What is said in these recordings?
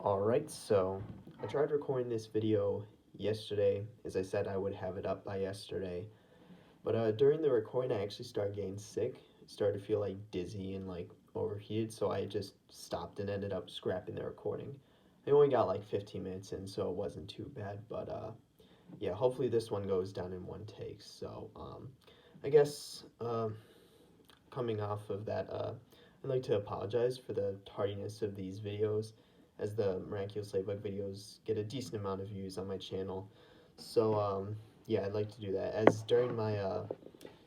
Alright, so I tried recording this video yesterday. As I said, I would have it up by yesterday. But during the recording, I actually started getting sick. Started to feel like dizzy and like overheated, so I just stopped and ended up scrapping the recording. I only got like 15 minutes in, so it wasn't too bad. But yeah, hopefully this one goes down in one take. So I guess coming off of that, I'd like to apologize for the tardiness of these videos, as the Miraculous Ladybug videos get a decent amount of views on my channel. So, yeah, I'd like to do that. As during my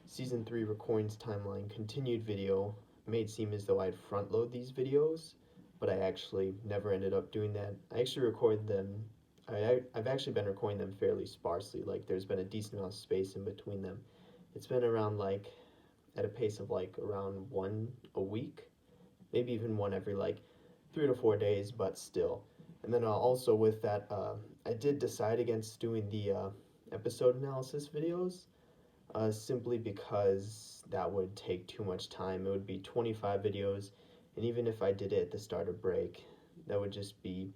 Season 3 recordings timeline continued video made seem as though I'd front load these videos, but I actually never ended up doing that. I actually recorded them, I've actually been recording them fairly sparsely, like there's been a decent amount of space in between them. It's been around like at a pace of like around one a week, maybe even one every like 3 to 4 days, but still. And then also with that, I did decide against doing the episode analysis videos, simply because that would take too much time. It would be 25 videos, and even if I did it at the start of break, that would just be,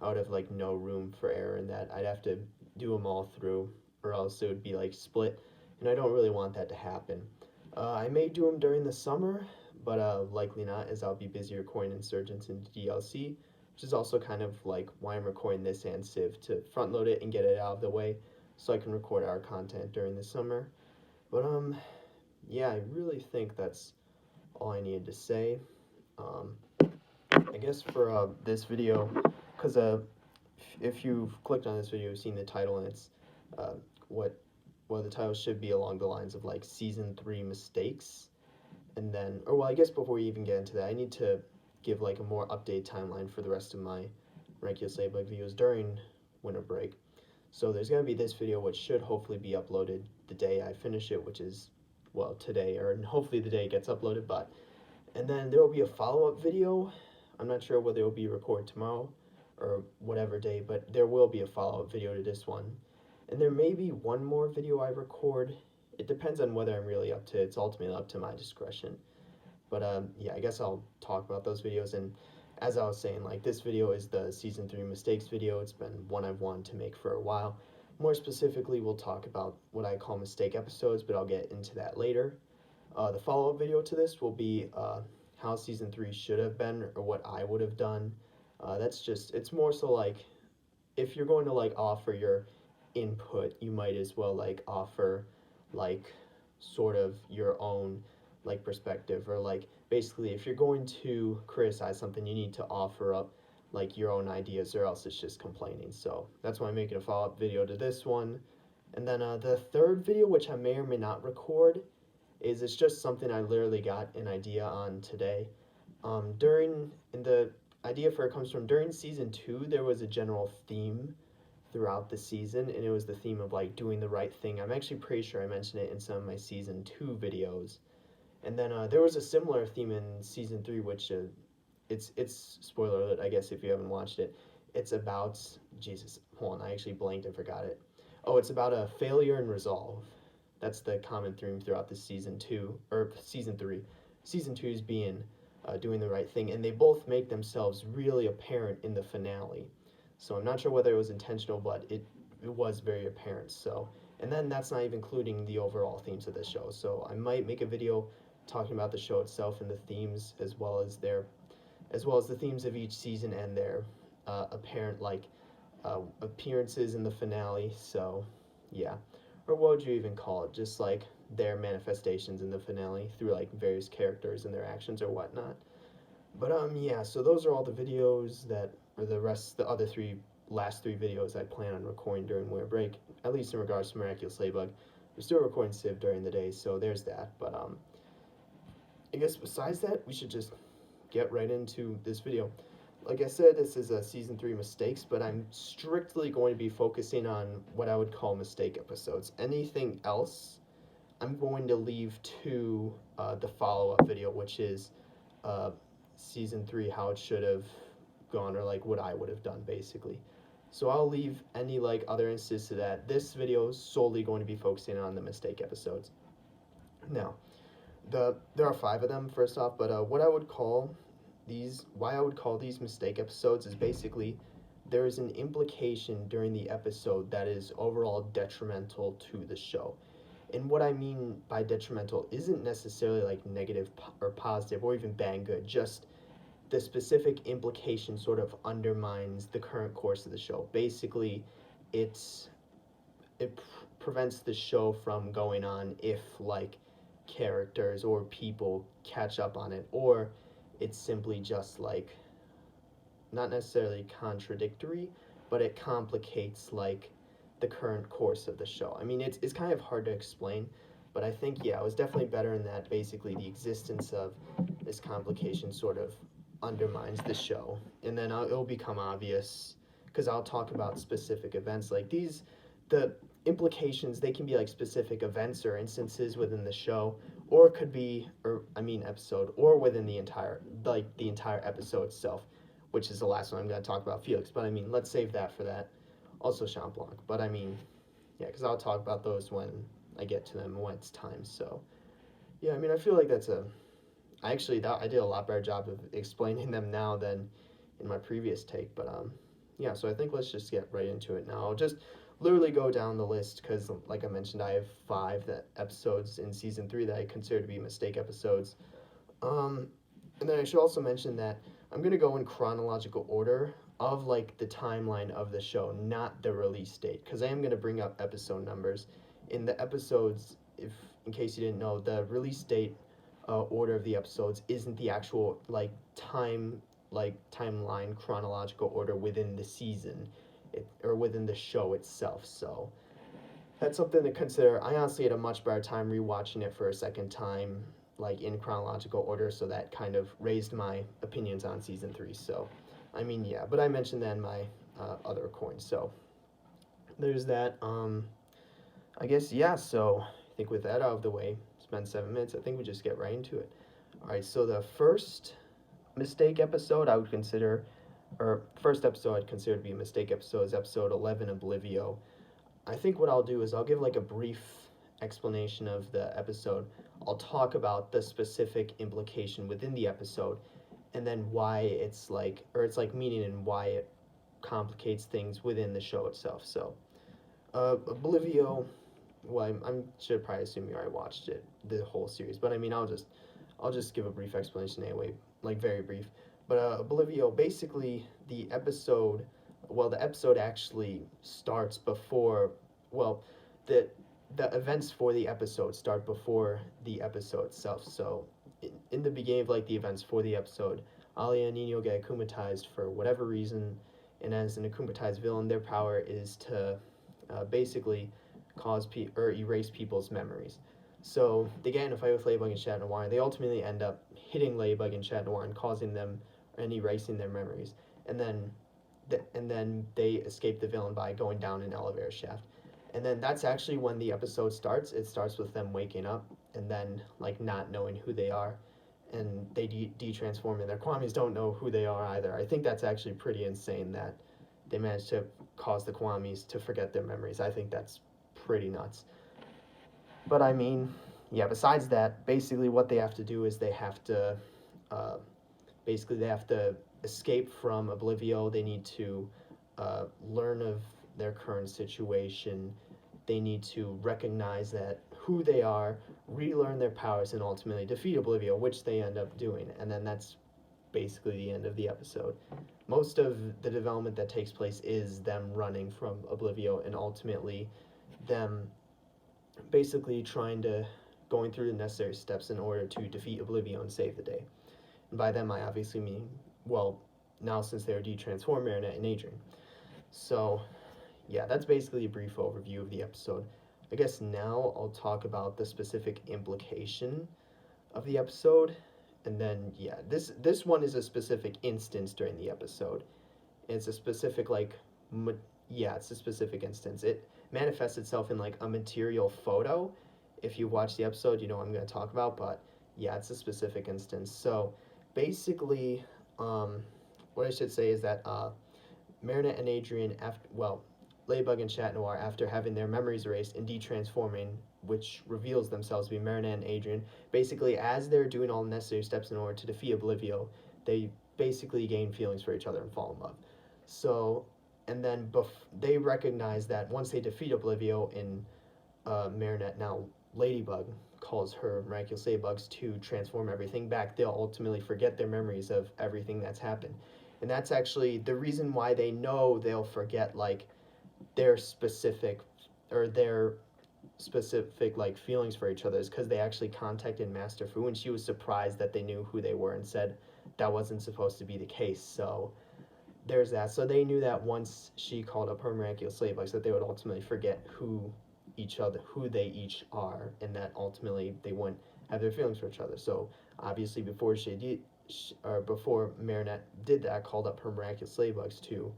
I would have like no room for error in that. I'd have to do them all through, or else it would be like split, and I don't really want that to happen. I may do them during the summer, but likely not, as I'll be busy recording Insurgents and DLC, which is also kind of like why I'm recording this and Civ, to front load it and get it out of the way so I can record our content during the summer. But yeah, I really think that's all I needed to say. Um, I guess for this video, because if you've clicked on this video, you've seen the title, and it's uh, what well, the title should be along the lines of like Season 3 mistakes. And then, or well, I guess before we even get into that, I need to give like a more updated timeline for the rest of my Miraculous Ladybug videos during winter break. So there's going to be this video, which should hopefully be uploaded the day I finish it, which is, well, today, or hopefully the day it gets uploaded. But and then there will be a follow-up video. I'm not sure whether it will be recorded tomorrow or whatever day, but there will be a follow-up video to this one. And there may be one more video I record. It depends on whether I'm really up to it. It's ultimately up to my discretion. But yeah, I guess I'll talk about those videos. And as I was saying, like, this video is the Season 3 mistakes video. It's been one I've wanted to make for a while. More specifically, we'll talk about what I call mistake episodes, but I'll get into that later. The follow-up video to this will be how Season 3 should have been, or what I would have done. That's just, it's more so like, if you're going to like offer your input, you might as well like offer like sort of your own like perspective, or like basically if you're going to criticize something, you need to offer up like your own ideas, or else it's just complaining. So that's why I'm making a follow-up video to this one. And then the third video, which I may or may not record, is it's just something I literally got an idea on today. And the idea for it comes from during Season 2, there was a general theme throughout the season, and it was the theme of like doing the right thing. I'm actually pretty sure I mentioned it in some of my Season 2 videos. And then there was a similar theme in Season 3, which it's spoiler alert, I guess, if you haven't watched it. It's about, Jesus, hold on, I actually blanked and forgot it. Oh, it's about a failure and resolve. That's the common theme throughout the Season 2, or Season 3. Season 2 is being doing the right thing, and they both make themselves really apparent in the finale. So I'm not sure whether it was intentional, but it was very apparent. So, and then that's not even including the overall themes of the show. So I might make a video talking about the show itself and the themes, as well as the themes of each season and their apparent like appearances in the finale. So yeah, or what would you even call it? Just like their manifestations in the finale through like various characters and their actions or whatnot. But yeah, so those are all the videos that, or the last three videos I plan on recording during winter break, at least in regards to Miraculous Ladybug. We're still recording Civ during the day, so there's that. But I guess besides that, we should just get right into this video. Like I said, this is a Season 3 mistakes, but I'm strictly going to be focusing on what I would call mistake episodes. Anything else, I'm going to leave to the follow-up video, which is Season 3, how it should have gone, or like what I would have done, basically. So I'll leave any like other instances to that. This video is solely going to be focusing on the mistake episodes. Now, there are 5 of them, first off, but what I would call why I would call these mistake episodes is basically there is an implication during the episode that is overall detrimental to the show. And what I mean by detrimental isn't necessarily like negative or positive or even bad and good, just the specific implication sort of undermines the current course of the show. Basically, it's it prevents the show from going on if like characters or people catch up on it, or it's simply just like not necessarily contradictory, but it complicates like the current course of the show. I mean, it's kind of hard to explain, but I think yeah, it was definitely better in that basically the existence of this complication sort of undermines the show, and then it'll become obvious because I'll talk about specific events like these. The implications, they can be like specific events or instances within the show, or it could be, or I mean episode, or within the entire episode itself, which is the last one I'm going to talk about Felix. But I mean, let's save that for that. Also Champlain. But I mean, yeah, because I'll talk about those when I get to them when it's time. So yeah, I mean, I feel like I did a lot better job of explaining them now than in my previous take. But yeah, so I think let's just get right into it now. I'll just literally go down the list because, like I mentioned, I have 5 episodes in season 3 that I consider to be mistake episodes. And then I should also mention that I'm gonna go in chronological order of like the timeline of the show, not the release date, because I am gonna bring up episode numbers in the episodes. If in case you didn't know, the release date order of the episodes isn't the actual timeline chronological order within the season, or within the show itself. So that's something to consider. I honestly had a much better time rewatching it for a second time, like in chronological order, so that kind of raised my opinions on season 3. So I mean, yeah, but I mentioned then my other coins. So there's that. I guess yeah. So I think with that out of the way, spend 7 minutes. I think we just get right into it. All right. So the first mistake episode I would consider, or first episode I'd consider to be a mistake episode, is episode 11, Oblivio. I think what I'll do is I'll give like a brief explanation of the episode. I'll talk about the specific implication within the episode, and then why it's like meaning and why it complicates things within the show itself. So, Oblivio. Well, I should probably assume you already watched it, the whole series, but I mean, I'll just give a brief explanation anyway, like very brief. But Oblivio, basically, the episode actually starts before, the events for the episode start before the episode itself. So, in the beginning of like the events for the episode, Alia and Nino get akumatized for whatever reason, and as an akumatized villain, their power is to basically or erase people's memories. So they get in a fight with Ladybug and Chat Noir, and they ultimately end up hitting Ladybug and Chat Noir and causing them and erasing their memories. And then they escape the villain by going down an elevator shaft. And then that's actually when the episode starts. It starts with them waking up and then like not knowing who they are, and they de-transform, and their Kwamis don't know who they are either. I think that's actually pretty insane that they managed to cause the Kwamis to forget their memories. I think that's pretty nuts. But I mean, yeah, besides that, basically what they have to do is they have to escape from Oblivio. They need to learn of their current situation. They need to recognize that who they are, relearn their powers, and ultimately defeat Oblivio, which they end up doing. And then that's basically the end of the episode. Most of the development that takes place is them running from Oblivio, and ultimately them basically going through the necessary steps in order to defeat Oblivio and save the day. And by them I obviously mean, well, now since they're de-transformed, Marinette and Adrian. So yeah, that's basically a brief overview of the episode. I guess now I'll talk about the specific implication of the episode, and then yeah, this one is a specific instance during the episode. It's a specific it's a specific instance. It manifests itself in like a material photo. If you watch the episode, you know what I'm going to talk about, but yeah, it's a specific instance. So basically, what I should say is that Marinette and Adrian, Ladybug and Chat Noir, after having their memories erased and de-transforming, which reveals themselves to be Marinette and Adrian, basically as they're doing all the necessary steps in order to defeat Oblivio, they basically gain feelings for each other and fall in love. So, and then they recognize that once they defeat Oblivio in Marinette, now Ladybug calls her Miraculous Ladybugs to transform everything back, they'll ultimately forget their memories of everything that's happened. And that's actually the reason why they know they'll forget, like, their specific like feelings for each other, is because they actually contacted Master Fu, and she was surprised that they knew who they were and said that wasn't supposed to be the case. So there's that. So they knew that once she called up her Miraculous Ladybugs, that they would ultimately forget who they each are, and that ultimately they wouldn't have their feelings for each other. So obviously before Marinette did that, called up her Miraculous Ladybugs to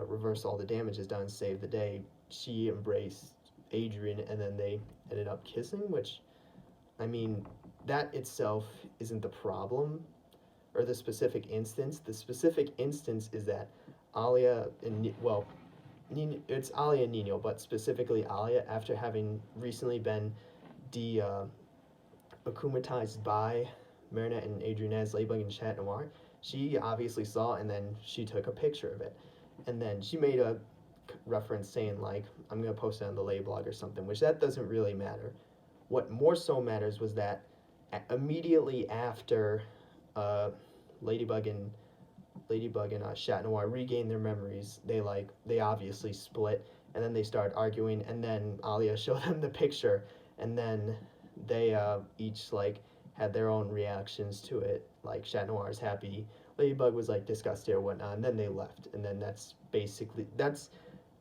reverse all the damages done, save the day, she embraced Adrian, and then they ended up kissing, which, I mean, that itself isn't the problem, or the specific instance. The specific instance is that Alia and, well, it's Alia and Nino, but specifically Alia, after having recently been akumatized by Marinette and Adrian as Ladybug and Chat Noir, she obviously saw, and then she took a picture of it. And then she made a reference saying, like, I'm going to post it on the Ladybug or something, which that doesn't really matter. What more so matters was that immediately after Ladybug and Chat Noir regained their memories, they obviously split, and then they started arguing, and then Alia showed them the picture, and then they each, like, had their own reactions to it. Like, Chat Noir's happy, Ladybug was, like, disgusted or whatnot, and then they left. And then that's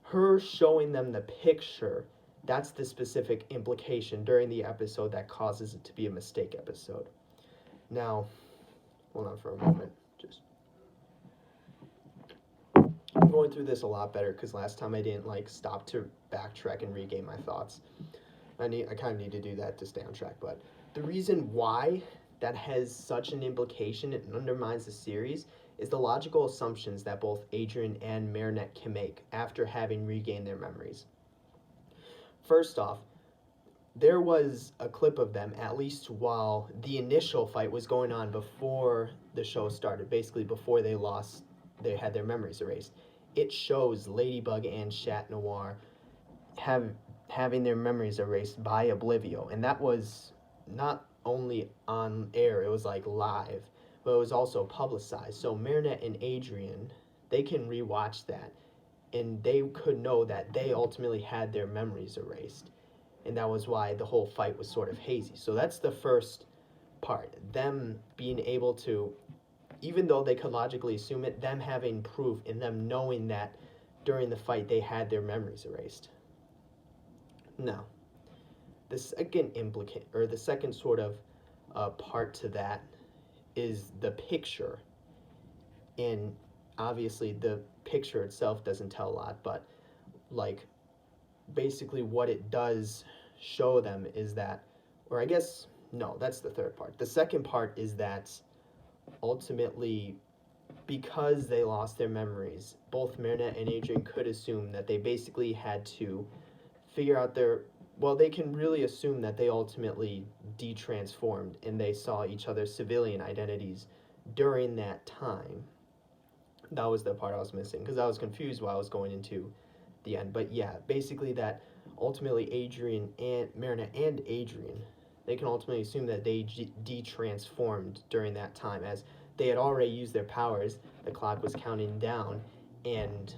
her showing them the picture. That's the specific implication during the episode that causes it to be a mistake episode. Now, hold on for a moment. I'm going through this a lot better because last time I didn't, like, stop to backtrack and regain my thoughts. I kind of need to do that to stay on track. But the reason why that has such an implication and undermines the series is the logical assumptions that both Adrian and Marinette can make after having regained their memories. First off, there was a clip of them, at least while the initial fight was going on before the show started, basically before they had their memories erased. It shows Ladybug and Chat Noir having their memories erased by Oblivio, and that was not only on air, it was, like, live, but it was also publicized. So Marinette and Adrian, they can rewatch that, and they could know that they ultimately had their memories erased, and that was why the whole fight was sort of hazy. So that's the first part, them being able to, even though they could logically assume it, them having proof and them knowing that during the fight they had their memories erased. Now, the second sort of part to that is the picture. And obviously the picture itself doesn't tell a lot, but, like, basically what it does show them is that, or I guess, no, that's the third part. The second part is that ultimately, because they lost their memories, both Marinette and Adrian could assume that they basically had to figure out they can really assume that they ultimately de-transformed and they saw each other's civilian identities during that time. That was the part I was missing, because I was confused while I was going into the end. But yeah, basically that ultimately Marinette and Adrian, they can ultimately assume that they de-transformed during that time, as they had already used their powers, the clock was counting down, and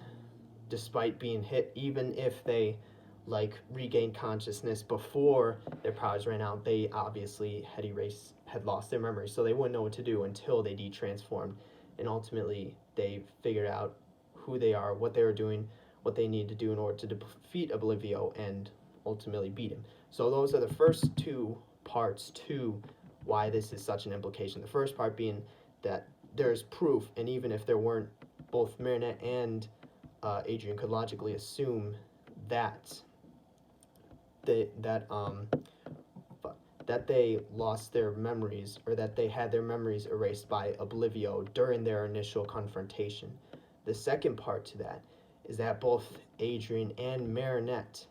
despite being hit, even if they, like, regained consciousness before their powers ran out, they obviously had lost their memory, so they wouldn't know what to do until they de-transformed, and ultimately they figured out who they are, what they were doing, what they need to do in order to defeat Oblivio and ultimately beat him. So those are the first two parts to why this is such an implication. The first part being that there's proof, and even if there weren't, both Marinette and Adrian could logically assume that they lost their memories, or that they had their memories erased by Oblivio during their initial confrontation. The second part to that is that both Adrian and Marinette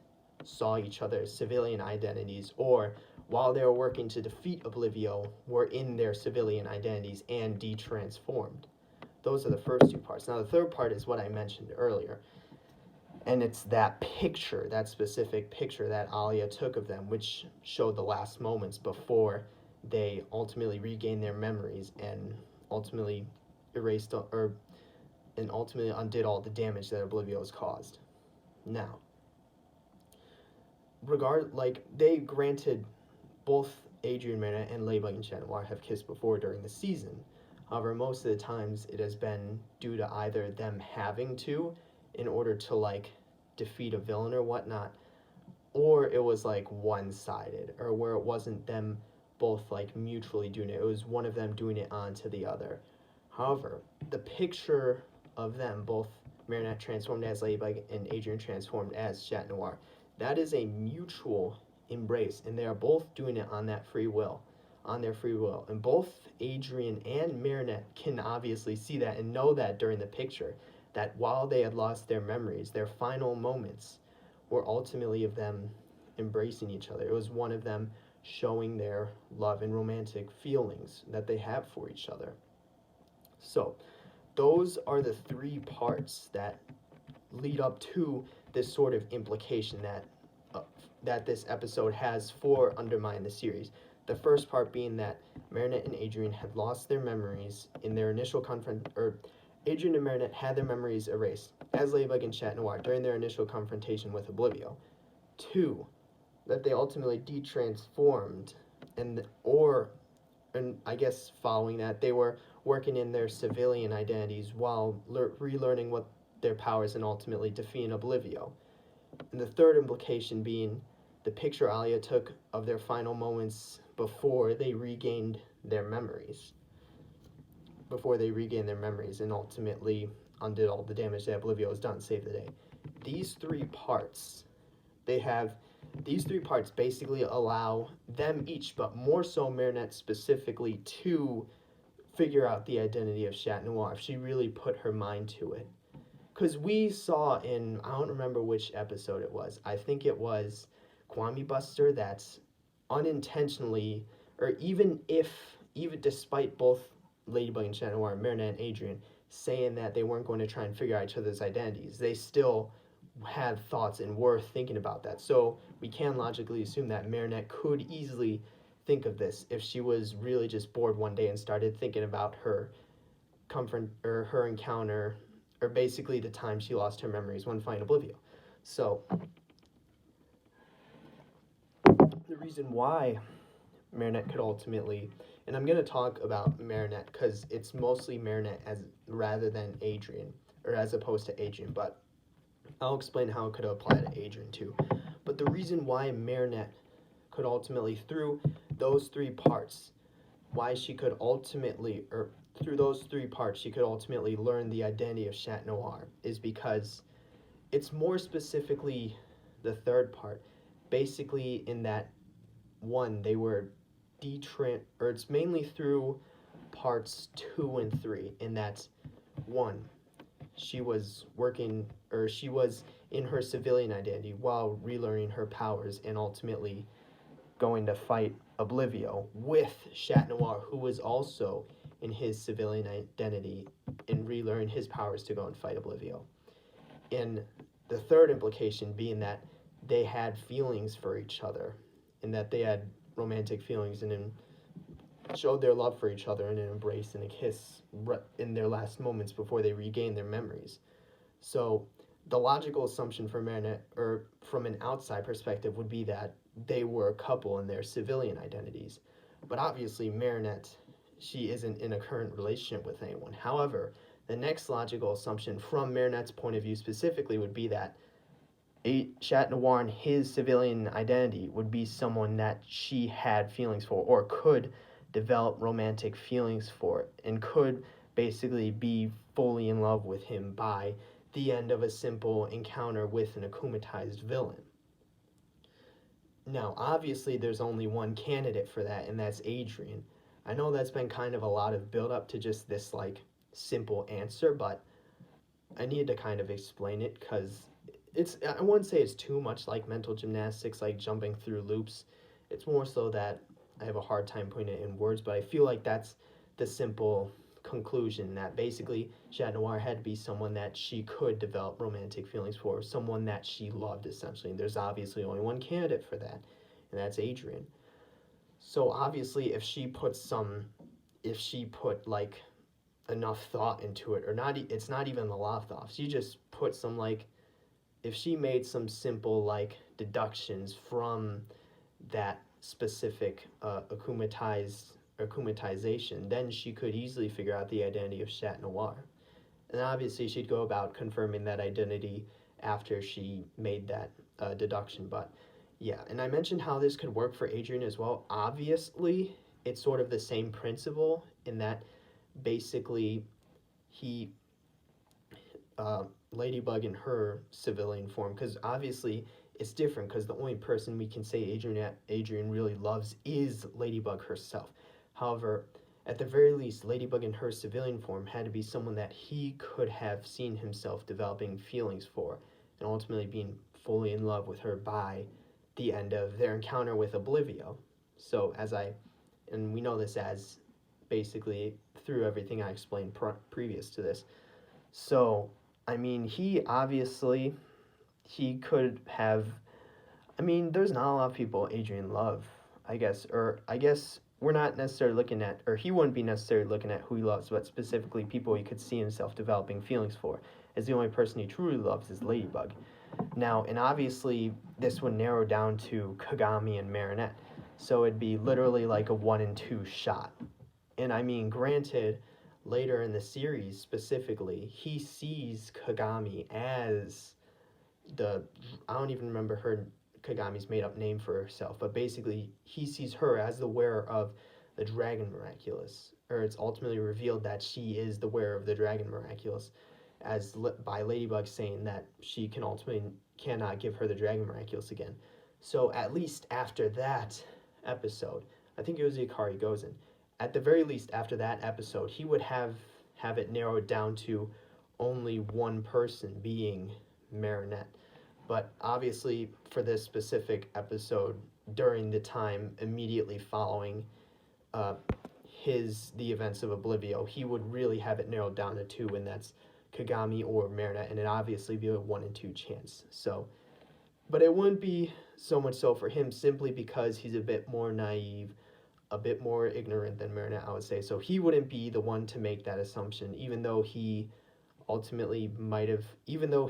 saw each other's civilian identities, or while they were working to defeat Oblivio, were in their civilian identities and de-transformed. Those are the first two parts. Now, the third part is what I mentioned earlier, and it's that picture, that specific picture that Alia took of them, which showed the last moments before they ultimately regained their memories and ultimately ultimately undid all the damage that Oblivio has caused. Now, they granted both Adrian Marinette and Ladybug and Chat Noir have kissed before during the season. However, most of the times it has been due to either them having to in order to defeat a villain or whatnot, or it was one-sided, or where it wasn't them both mutually doing it. It was one of them doing it onto the other. However, the picture of them, both Marinette transformed as Ladybug and Adrian transformed as Chat Noir, that is a mutual embrace, and they are both doing it on their free will. And both Adrian and Marinette can obviously see that and know that during the picture, that while they had lost their memories, their final moments were ultimately of them embracing each other. It was one of them showing their love and romantic feelings that they have for each other. So, those are the three parts that lead up to this sort of implication that this episode has for Undermine the series. The first part being that Marinette and Adrian had lost their memories in their initial Adrian and Marinette had their memories erased, as Ladybug and Chat Noir, during their initial confrontation with Oblivio. 2, that they ultimately de-transformed, and I guess following that, they were working in their civilian identities while relearning what their powers and ultimately defeating Oblivio. And the third implication being the picture Alia took of their final moments before they regained their memories. And ultimately undid all the damage that Oblivio has done, save the day. These three parts basically allow them each, but more so Marinette specifically, to figure out the identity of Chat Noir if she really put her mind to it. Because we saw in, I don't remember which episode it was, I think it was Kwame Buster, that's unintentionally, or even despite both Ladybug and Chat Noir, Marinette and Adrian, saying that they weren't going to try and figure out each other's identities, they still had thoughts and were thinking about that. So we can logically assume that Marinette could easily think of this if she was really just bored one day and started thinking about her encounter, or basically the time she lost her memories when fighting Oblivio. So the reason why Marinette could ultimately, and I'm going to talk about Marinette because it's mostly Marinette rather than Adrian, or as opposed to Adrian, but I'll explain how it could apply to Adrian too. But the reason why Marinette could ultimately, through those three parts, through those three parts, she could ultimately learn the identity of Chat Noir is because it's more specifically the third part, basically in that, one, they were it's mainly through parts 2 and 3, and that's, 1, she was in her civilian identity while relearning her powers and ultimately going to fight Oblivio with Chat Noir, who was also in his civilian identity and relearning his powers to go and fight Oblivio. And the third implication being that they had feelings for each other, and that they had romantic feelings and showed their love for each other in an embrace and a kiss in their last moments before they regained their memories. So the logical assumption for Marinette, or from an outside perspective, would be that they were a couple in their civilian identities. But obviously Marinette, she isn't in a current relationship with anyone. However, the next logical assumption from Marinette's point of view specifically would be that Chat Noir in his civilian identity would be someone that she had feelings for, or could develop romantic feelings for, and could basically be fully in love with him by the end of a simple encounter with an akumatized villain. Now, obviously, there's only one candidate for that, and that's Adrian. I know that's been kind of a lot of build-up to just this, simple answer, but I needed to kind of explain it, because I wouldn't say it's too much like mental gymnastics, like jumping through loops It's more so that I have a hard time putting it in words, but I feel like that's the simple conclusion, that basically Chat Noir had to be someone that she could develop romantic feelings for, someone that she loved, essentially. And there's obviously only one candidate for that, and that's Adrian. So obviously, if she put like enough thought into it, or not, it's not even a lot of thought. She just put some like, if she made some simple like deductions from that specific akumatization, then she could easily figure out the identity of Chat Noir. And obviously, she'd go about confirming that identity after she made that deduction. But yeah, and I mentioned how this could work for Adrian as well. Obviously, it's sort of the same principle in that basically he Ladybug in her civilian form, because obviously it's different, because the only person we can say Adrian really loves is Ladybug herself. However, at the very least, Ladybug in her civilian form had to be someone that he could have seen himself developing feelings for, and ultimately being fully in love with her by the end of their encounter with Oblivio. So and we know this as basically through everything I explained previous to this. So, I mean, he could have, I mean, there's not a lot of people Adrian love, I guess, or I guess we're not necessarily looking at, or he wouldn't be necessarily looking at who he loves, but specifically people he could see himself developing feelings for, as the only person he truly loves is Ladybug. Now, and obviously, this would narrow down to Kagami and Marinette, so it'd be literally like a 1 in 2 shot. And I mean, granted, later in the series specifically, he sees Kagami as the, I don't even remember Kagami's made up name for herself, but basically he sees her as the wearer of the Dragon Miraculous, or it's ultimately revealed that she is the wearer of the Dragon Miraculous, by Ladybug saying that she cannot give her the Dragon Miraculous again. So at least after that episode, I think it was Ikari Gozen, at the very least after that episode, he would have it narrowed down to only one person, being Marinette. But obviously, for this specific episode, during the time immediately following uh, the events of Oblivio, he would really have it narrowed down to two, and that's Kagami or Marinette, and it obviously be a 1 in 2 chance. So, but it wouldn't be so much so for him, simply because he's a bit more naive, a bit more ignorant than Marinette, I would say. So he wouldn't be the one to make that assumption, even though he ultimately might have, even though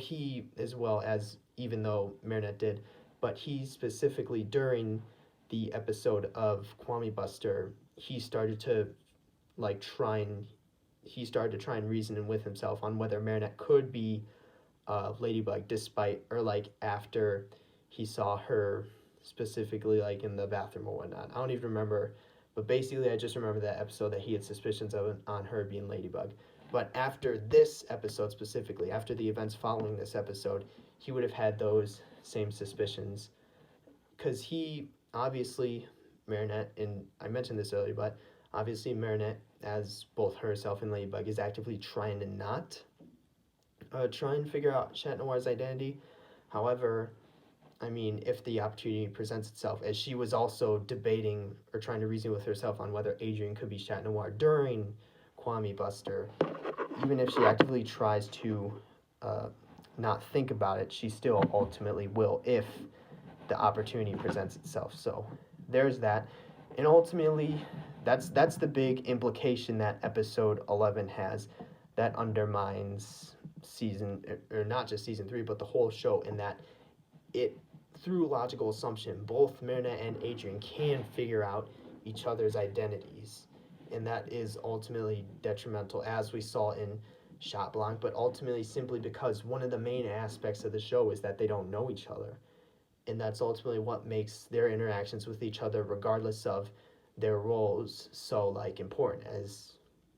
Marinette did, but he specifically, during the episode of Kwame Buster, he started to try and reason with himself on whether Marinette could be Ladybug, despite, or after he saw her specifically in the bathroom or whatnot. I don't even remember, but basically I just remember that episode that he had suspicions on her being Ladybug. But after this episode specifically, after the events following this episode, he would have had those same suspicions, because he obviously, Marinette, and I mentioned this earlier, but obviously Marinette, as both herself and Ladybug, is actively trying to not try and figure out Chat Noir's identity. However, I mean, if the opportunity presents itself, as she was also debating or trying to reason with herself on whether Adrian could be Chat Noir during Kwame Buster, even if she actively tries to not think about it, she still ultimately will if the opportunity presents itself. So there's that. And ultimately, that's the big implication that episode 11 has, that undermines season, or not just season 3, but the whole show, in that it, through logical assumption, both Marinette and Adrian can figure out each other's identities. And that is ultimately detrimental, as we saw in Shot Blanc, but ultimately simply because one of the main aspects of the show is that they don't know each other. And that's ultimately what makes their interactions with each other, regardless of their roles, so important, as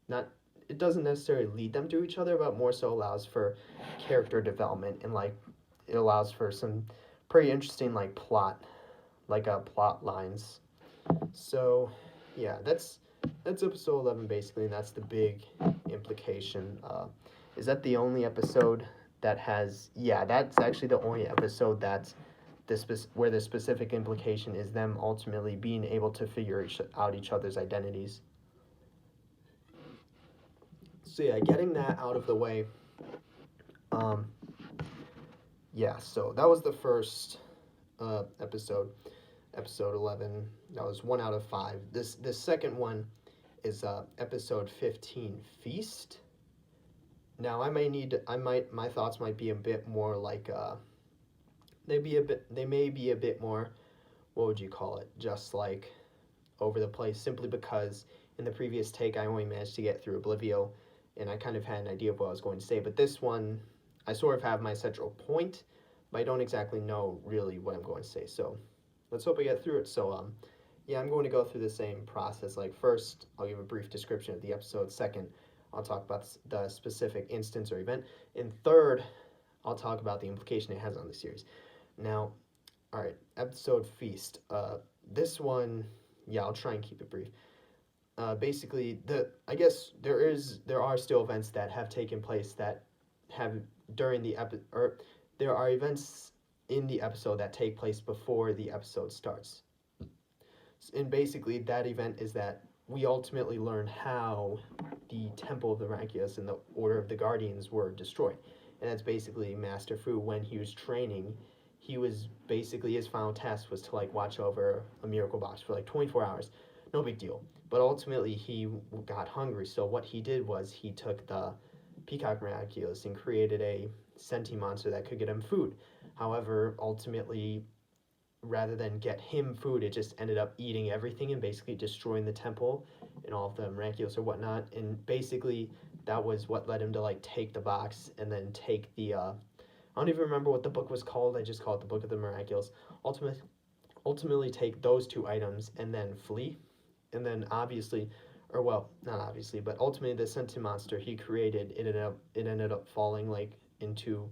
not, it doesn't necessarily lead them to each other, but more so allows for character development, and it allows for some pretty interesting plot lines. So yeah, that's episode 11 basically, and that's the big implication. Is that the only episode that has, yeah, that's actually the only episode that's where the specific implication is them ultimately being able to figure out each other's identities. So yeah, getting that out of the way. Yeah, so that was the first episode, episode 11. That was 1 out of 5. This second one is episode 15, Feast. Now my thoughts might be a bit more like they may be a bit more, what would you call it, just like over the place, simply because in the previous take I only managed to get through Oblivio and I kind of had an idea of what I was going to say, but this one I sort of have my central point, but I don't exactly know really what I'm going to say. So let's hope I get through it. So yeah, I'm going to go through the same process. Like first, I'll give a brief description of the episode. Second, I'll talk about the specific instance or event. And third, I'll talk about the implication it has on the series. Now, all right, episode Feast. This one, yeah, I'll try and keep it brief. Basically, I guess there are still events that have taken place that have during the or there are events in the episode that take place before the episode starts. And basically, that event is that we ultimately learn how the Temple of the Miraculous and the Order of the Guardians were destroyed. And that's basically Master Fu, when he was training, he was basically, his final task was to like watch over a miracle box for like 24 hours. No big deal. But ultimately, he got hungry. So what he did was he took the Peacock Miraculous and created a sentient monster that could get him food. However, ultimately, rather than get him food, it just ended up eating everything and basically destroying the temple and all of the Miraculous or whatnot. And basically, that was what led him to like take the box and then take the I don't even remember what the book was called. I just call it the Book of the Miraculous. Ultimately take those 2 items and then flee. And then obviously, or well, not obviously, but ultimately the sentient monster he created, it ended up falling like into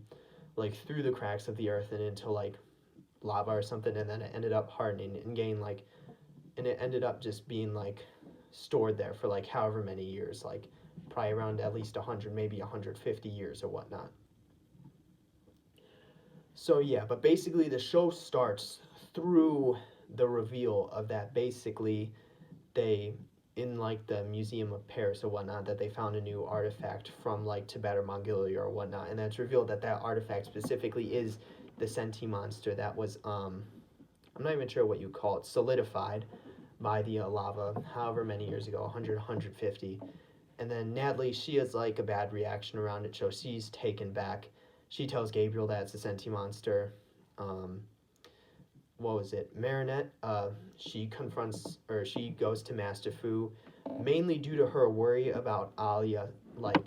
like through the cracks of the earth and into like lava or something, and then it ended up hardening and and it ended up just being like stored there for like however many years, like probably around at least 100, maybe 150 years or whatnot. So yeah, but basically the show starts through the reveal of that. Basically, they, in like the Museum of Paris or whatnot, that they found a new artifact from like Tibet or Mongolia or whatnot, and that's revealed that artifact specifically is the sentient monster that was I'm not even sure what you call it, solidified by the lava however many years ago, 100, 150. And then Nathalie, she has like a bad reaction around it, so she's taken back. She tells Gabriel that it's a sentient monster. What was it? Marinette, she confronts, or she goes to Master Fu, mainly due to her worry about Alia, like,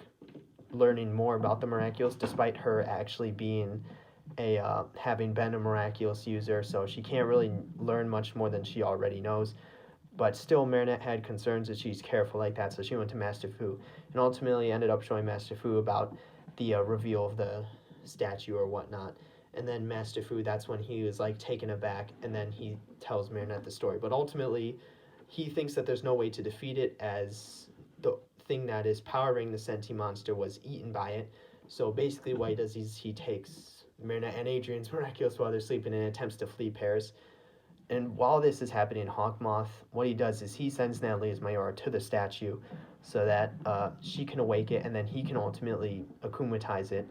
learning more about the Miraculous, despite her actually being having been a Miraculous user, so she can't really learn much more than she already knows. But still, Marinette had concerns that she's careful like that, so she went to Master Fu, and ultimately ended up showing Master Fu about the reveal of the statue or whatnot. And then Master Fu, that's when he was like taken aback, and then he tells Marinette the story. But ultimately, he thinks that there's no way to defeat it, as the thing that is powering the sentient monster was eaten by it. So basically, what he does is he takes Marinette and Adrian's Miraculous while they're sleeping and attempts to flee Paris. And while this is happening, Hawkmoth, what he does is he sends Nathalie as Mayora to the statue so that she can awake it, and then he can ultimately akumatize it.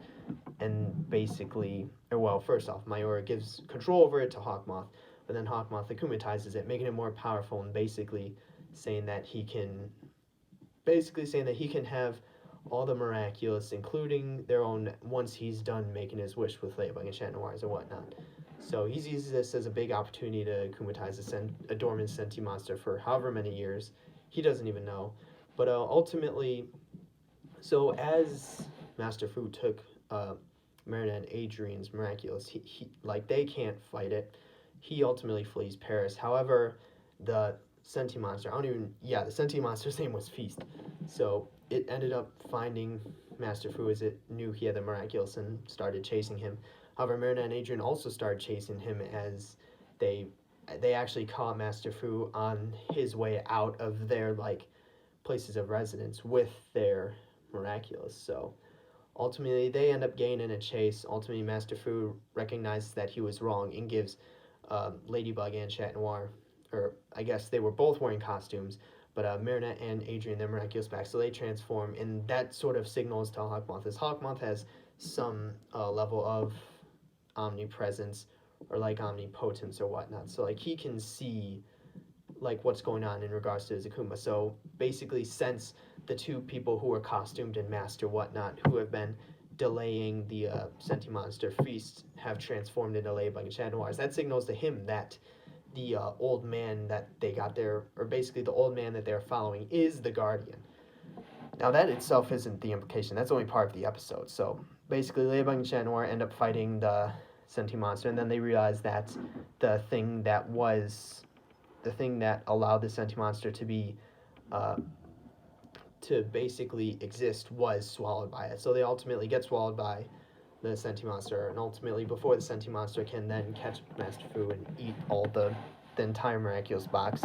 And basically, or well, first off, Mayora gives control over it to Hawkmoth, but then Hawkmoth akumatizes it, making it more powerful, and basically saying that he can have all the Miraculous, including their own, once he's done making his wish with Ladybug and Chat Noirs and whatnot. So he uses this as a big opportunity to akumatize a dormant sentient monster for however many years. He doesn't even know. But ultimately, so as Master Fu took Marinette and Adrian's Miraculous, he like they can't fight it. He ultimately flees Paris. However, the sentient monster, the sentient monster's name was Feast. So it ended up finding Master Fu as it knew he had the Miraculous and started chasing him. However, Marinette and Adrian also started chasing him as they actually caught Master Fu on his way out of their like places of residence with their Miraculous. So Ultimately, they end up getting in a chase. Ultimately, Master Fu recognizes that he was wrong and gives Ladybug and Chat Noir, or I guess they were both wearing costumes, but Marinette and Adrian, their Miraculous back, so they transform, and that sort of signals to Hawkmoth, as Hawkmoth has some level of omnipresence or like omnipotence or whatnot, so like he can see like what's going on in regards to his Akuma. So basically, since the two people who are costumed and masked or whatnot, who have been delaying the Senti Monster feast, have transformed into Ladybug and Chat Noirs, that signals to him that the old man that they got there, or basically the old man that they're following, is the Guardian. Now that itself isn't the implication, that's only part of the episode. So basically Ladybug and Chat Noir end up fighting the Senti Monster, and then they realize that the thing that allowed the Senti Monster to be to basically exist was swallowed by it. So they ultimately get swallowed by the Senti Monster, and ultimately before the Senti Monster can then catch Master Fu and eat all the entire Miraculous box,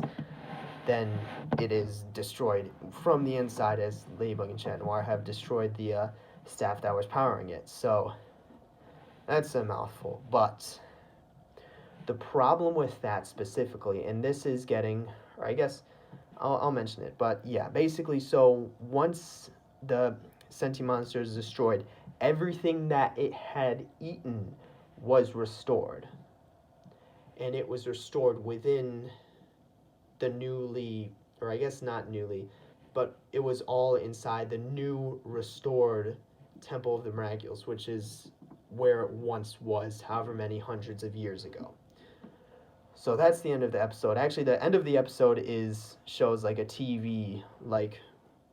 then it is destroyed from the inside, as Ladybug and Chat Noir have destroyed the staff that was powering it. So that's a mouthful, but the problem with that specifically, and this is getting, or I guess I'll mention it, but yeah, basically, so once the Senti Monster is destroyed, everything that it had eaten was restored. And it was restored within the newly, or I guess not newly, but it was all inside the new restored Temple of the Miraculous, which is where it once was, however many hundreds of years ago. So that's the end of the episode. Actually, the end of the episode shows like a TV, like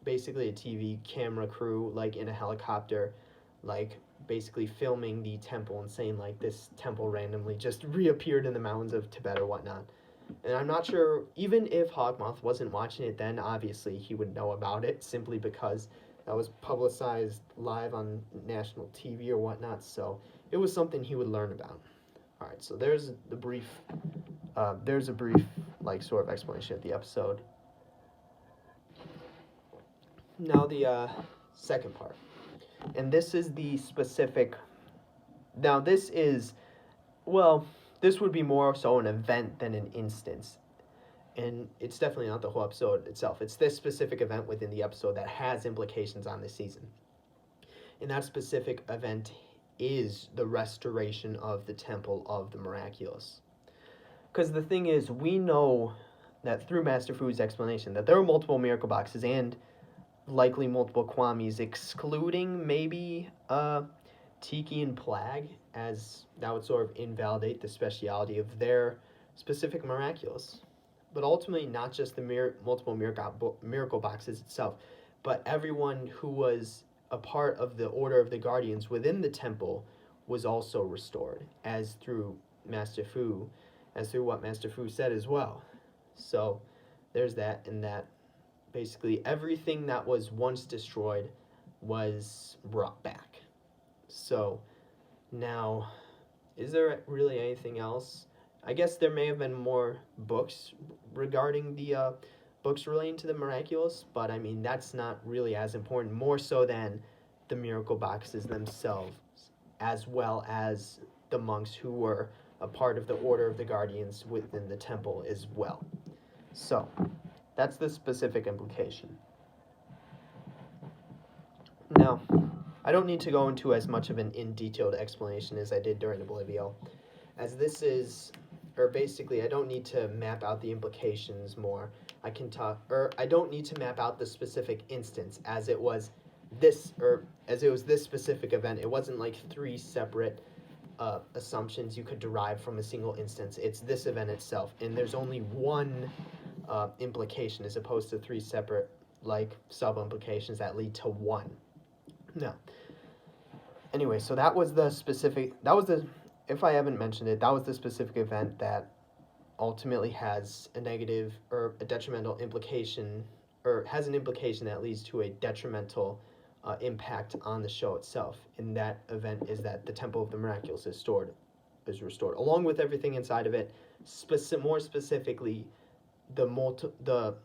basically a TV camera crew, like in a helicopter, like basically filming the temple and saying like this temple randomly just reappeared in the mountains of Tibet or whatnot. And I'm not sure, even if Hawkmoth wasn't watching it then, obviously he would know about it simply because that was publicized live on national TV or whatnot. So it was something he would learn about. All right, so there's a brief like sort of explanation of the episode. Now the second part, and this is the specific. Now this would be more so an event than an instance, and it's definitely not the whole episode itself. It's this specific event within the episode that has implications on this season, and that specific event is the restoration of the Temple of the Miraculous. Because the thing is, we know that through Master Fu's explanation that there are multiple miracle boxes and likely multiple Kwamis, excluding maybe Tiki and Plag, as that would sort of invalidate the speciality of their specific Miraculous. But ultimately, not just the multiple miracle boxes itself, but everyone who was a part of the Order of the Guardians within the temple was also restored, as through what Master Fu said as well. So there's that, and that basically everything that was once destroyed was brought back. So now, is there really anything else? I guess there may have been more books regarding the books relating to the Miraculous, but I mean, that's not really as important, more so than the miracle boxes themselves, as well as the monks who were a part of the Order of the Guardians within the temple as well. So, that's the specific implication. Now, I don't need to go into as much of an in-detailed explanation as I did during Oblivio, as this is, or basically I don't need to map out the implications more. I don't need to map out the specific instance as it was this specific event. It wasn't like three separate assumptions you could derive from a single instance. It's this event itself, and there's only one implication as opposed to three separate like sub-implications that lead to one. Now, anyway, so if I haven't mentioned it, that was the specific event that ultimately has a negative or a detrimental implication, or has an implication that leads to a detrimental impact on the show itself. And that event is that the Temple of the Miraculous is restored, along with everything inside of it. More specifically, the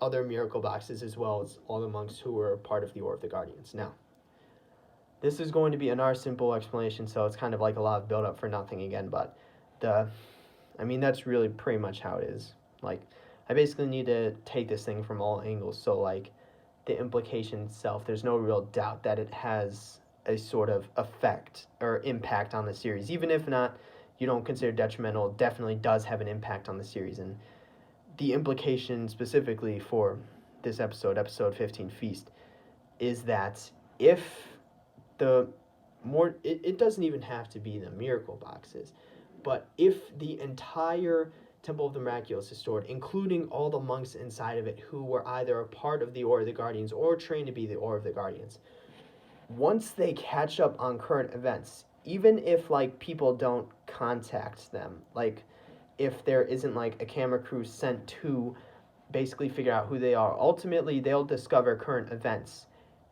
other miracle boxes, as well as all the monks who were part of the Order of the Guardians. Now, this is going to be another simple explanation, so it's kind of like a lot of build up for nothing again, but that's really pretty much how it is. Like, I basically need to take this thing from all angles, so like, the implication itself, there's no real doubt that it has a sort of effect or impact on the series, even if not, you don't consider detrimental, it definitely does have an impact on the series, and the implication specifically for this episode 15 Feast, is that if the more, it doesn't even have to be the miracle boxes, but if the entire Temple of the Miraculous is stored, including all the monks inside of it who were either a part of the Order of the Guardians or trained to be the Order of the Guardians, once they catch up on current events, even if like people don't contact them, like if there isn't like a camera crew sent to basically figure out who they are, ultimately they'll discover current events.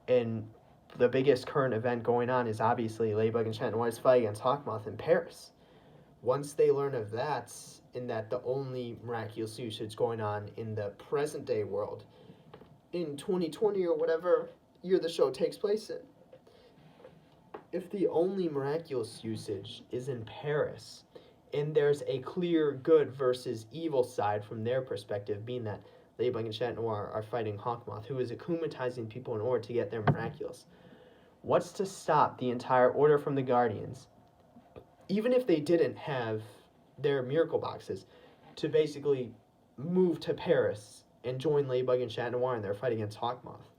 And the biggest current event going on is obviously Ladybug and Chat Noir's fight against Hawkmoth in Paris. Once they learn of that, and that the only miraculous usage going on in the present day world in 2020 or whatever year the show takes place in, if the only miraculous usage is in Paris, and there's a clear good versus evil side from their perspective, being that Ladybug and Chat Noir are fighting Hawkmoth, who is akumatizing people in order to get their miraculous. What's to stop the entire Order from the Guardians, even if they didn't have their miracle boxes, to basically move to Paris and join Ladybug and Chat Noir in their fight against Hawkmoth?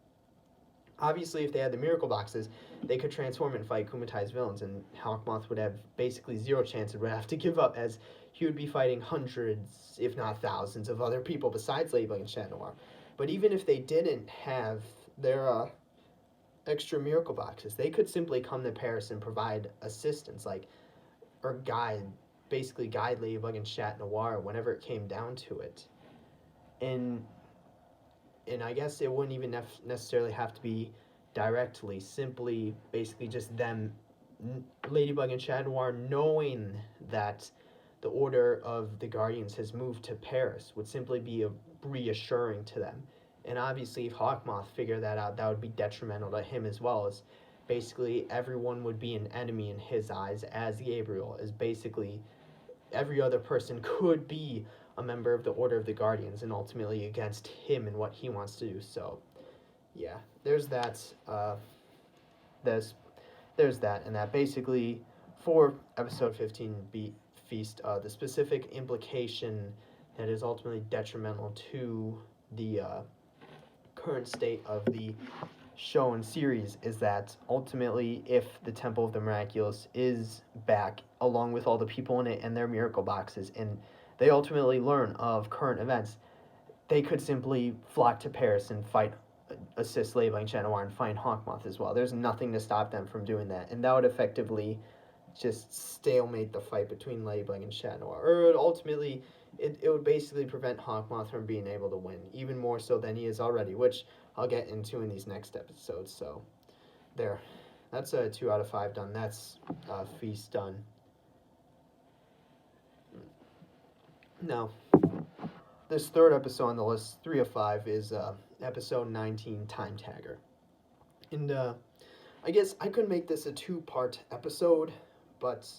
Obviously, if they had the miracle boxes, they could transform and fight akumatized villains, and Hawkmoth would have basically zero chance and would have to give up, as he would be fighting hundreds, if not thousands, of other people besides Ladybug and Chat Noir. But even if they didn't have their extra miracle boxes, they could simply come to Paris and provide assistance, or basically guide Ladybug and Chat Noir whenever it came down to it. And I guess it wouldn't even necessarily have to be directly, simply basically just them, Ladybug and Chat Noir, knowing that the Order of the Guardians has moved to Paris would simply be reassuring to them. And obviously if Hawkmoth figured that out, that would be detrimental to him as well, as basically everyone would be an enemy in his eyes, as Gabriel, as basically every other person could be a member of the Order of the Guardians and ultimately against him and what he wants to do. So yeah, there's that. There's that, and that basically for episode 15 Feast, the specific implication that is ultimately detrimental to the current state of the show and series is that ultimately, if the Temple of the Miraculous is back along with all the people in it and their miracle boxes, and they ultimately learn of current events, they could simply flock to Paris and assist Ladybug and Chat Noir and find Hawkmoth as well. There's nothing to stop them from doing that, and that would effectively just stalemate the fight between Ladybug and Chat Noir. Or ultimately, it would basically prevent Hawkmoth from being able to win, even more so than he is already, which I'll get into in these next episodes. So there, that's a 2 out of 5 done. That's Feast done. Now, this third episode on the list, 3 of 5, is episode 19, Time Tagger. And I guess I could make this a 2-part episode, but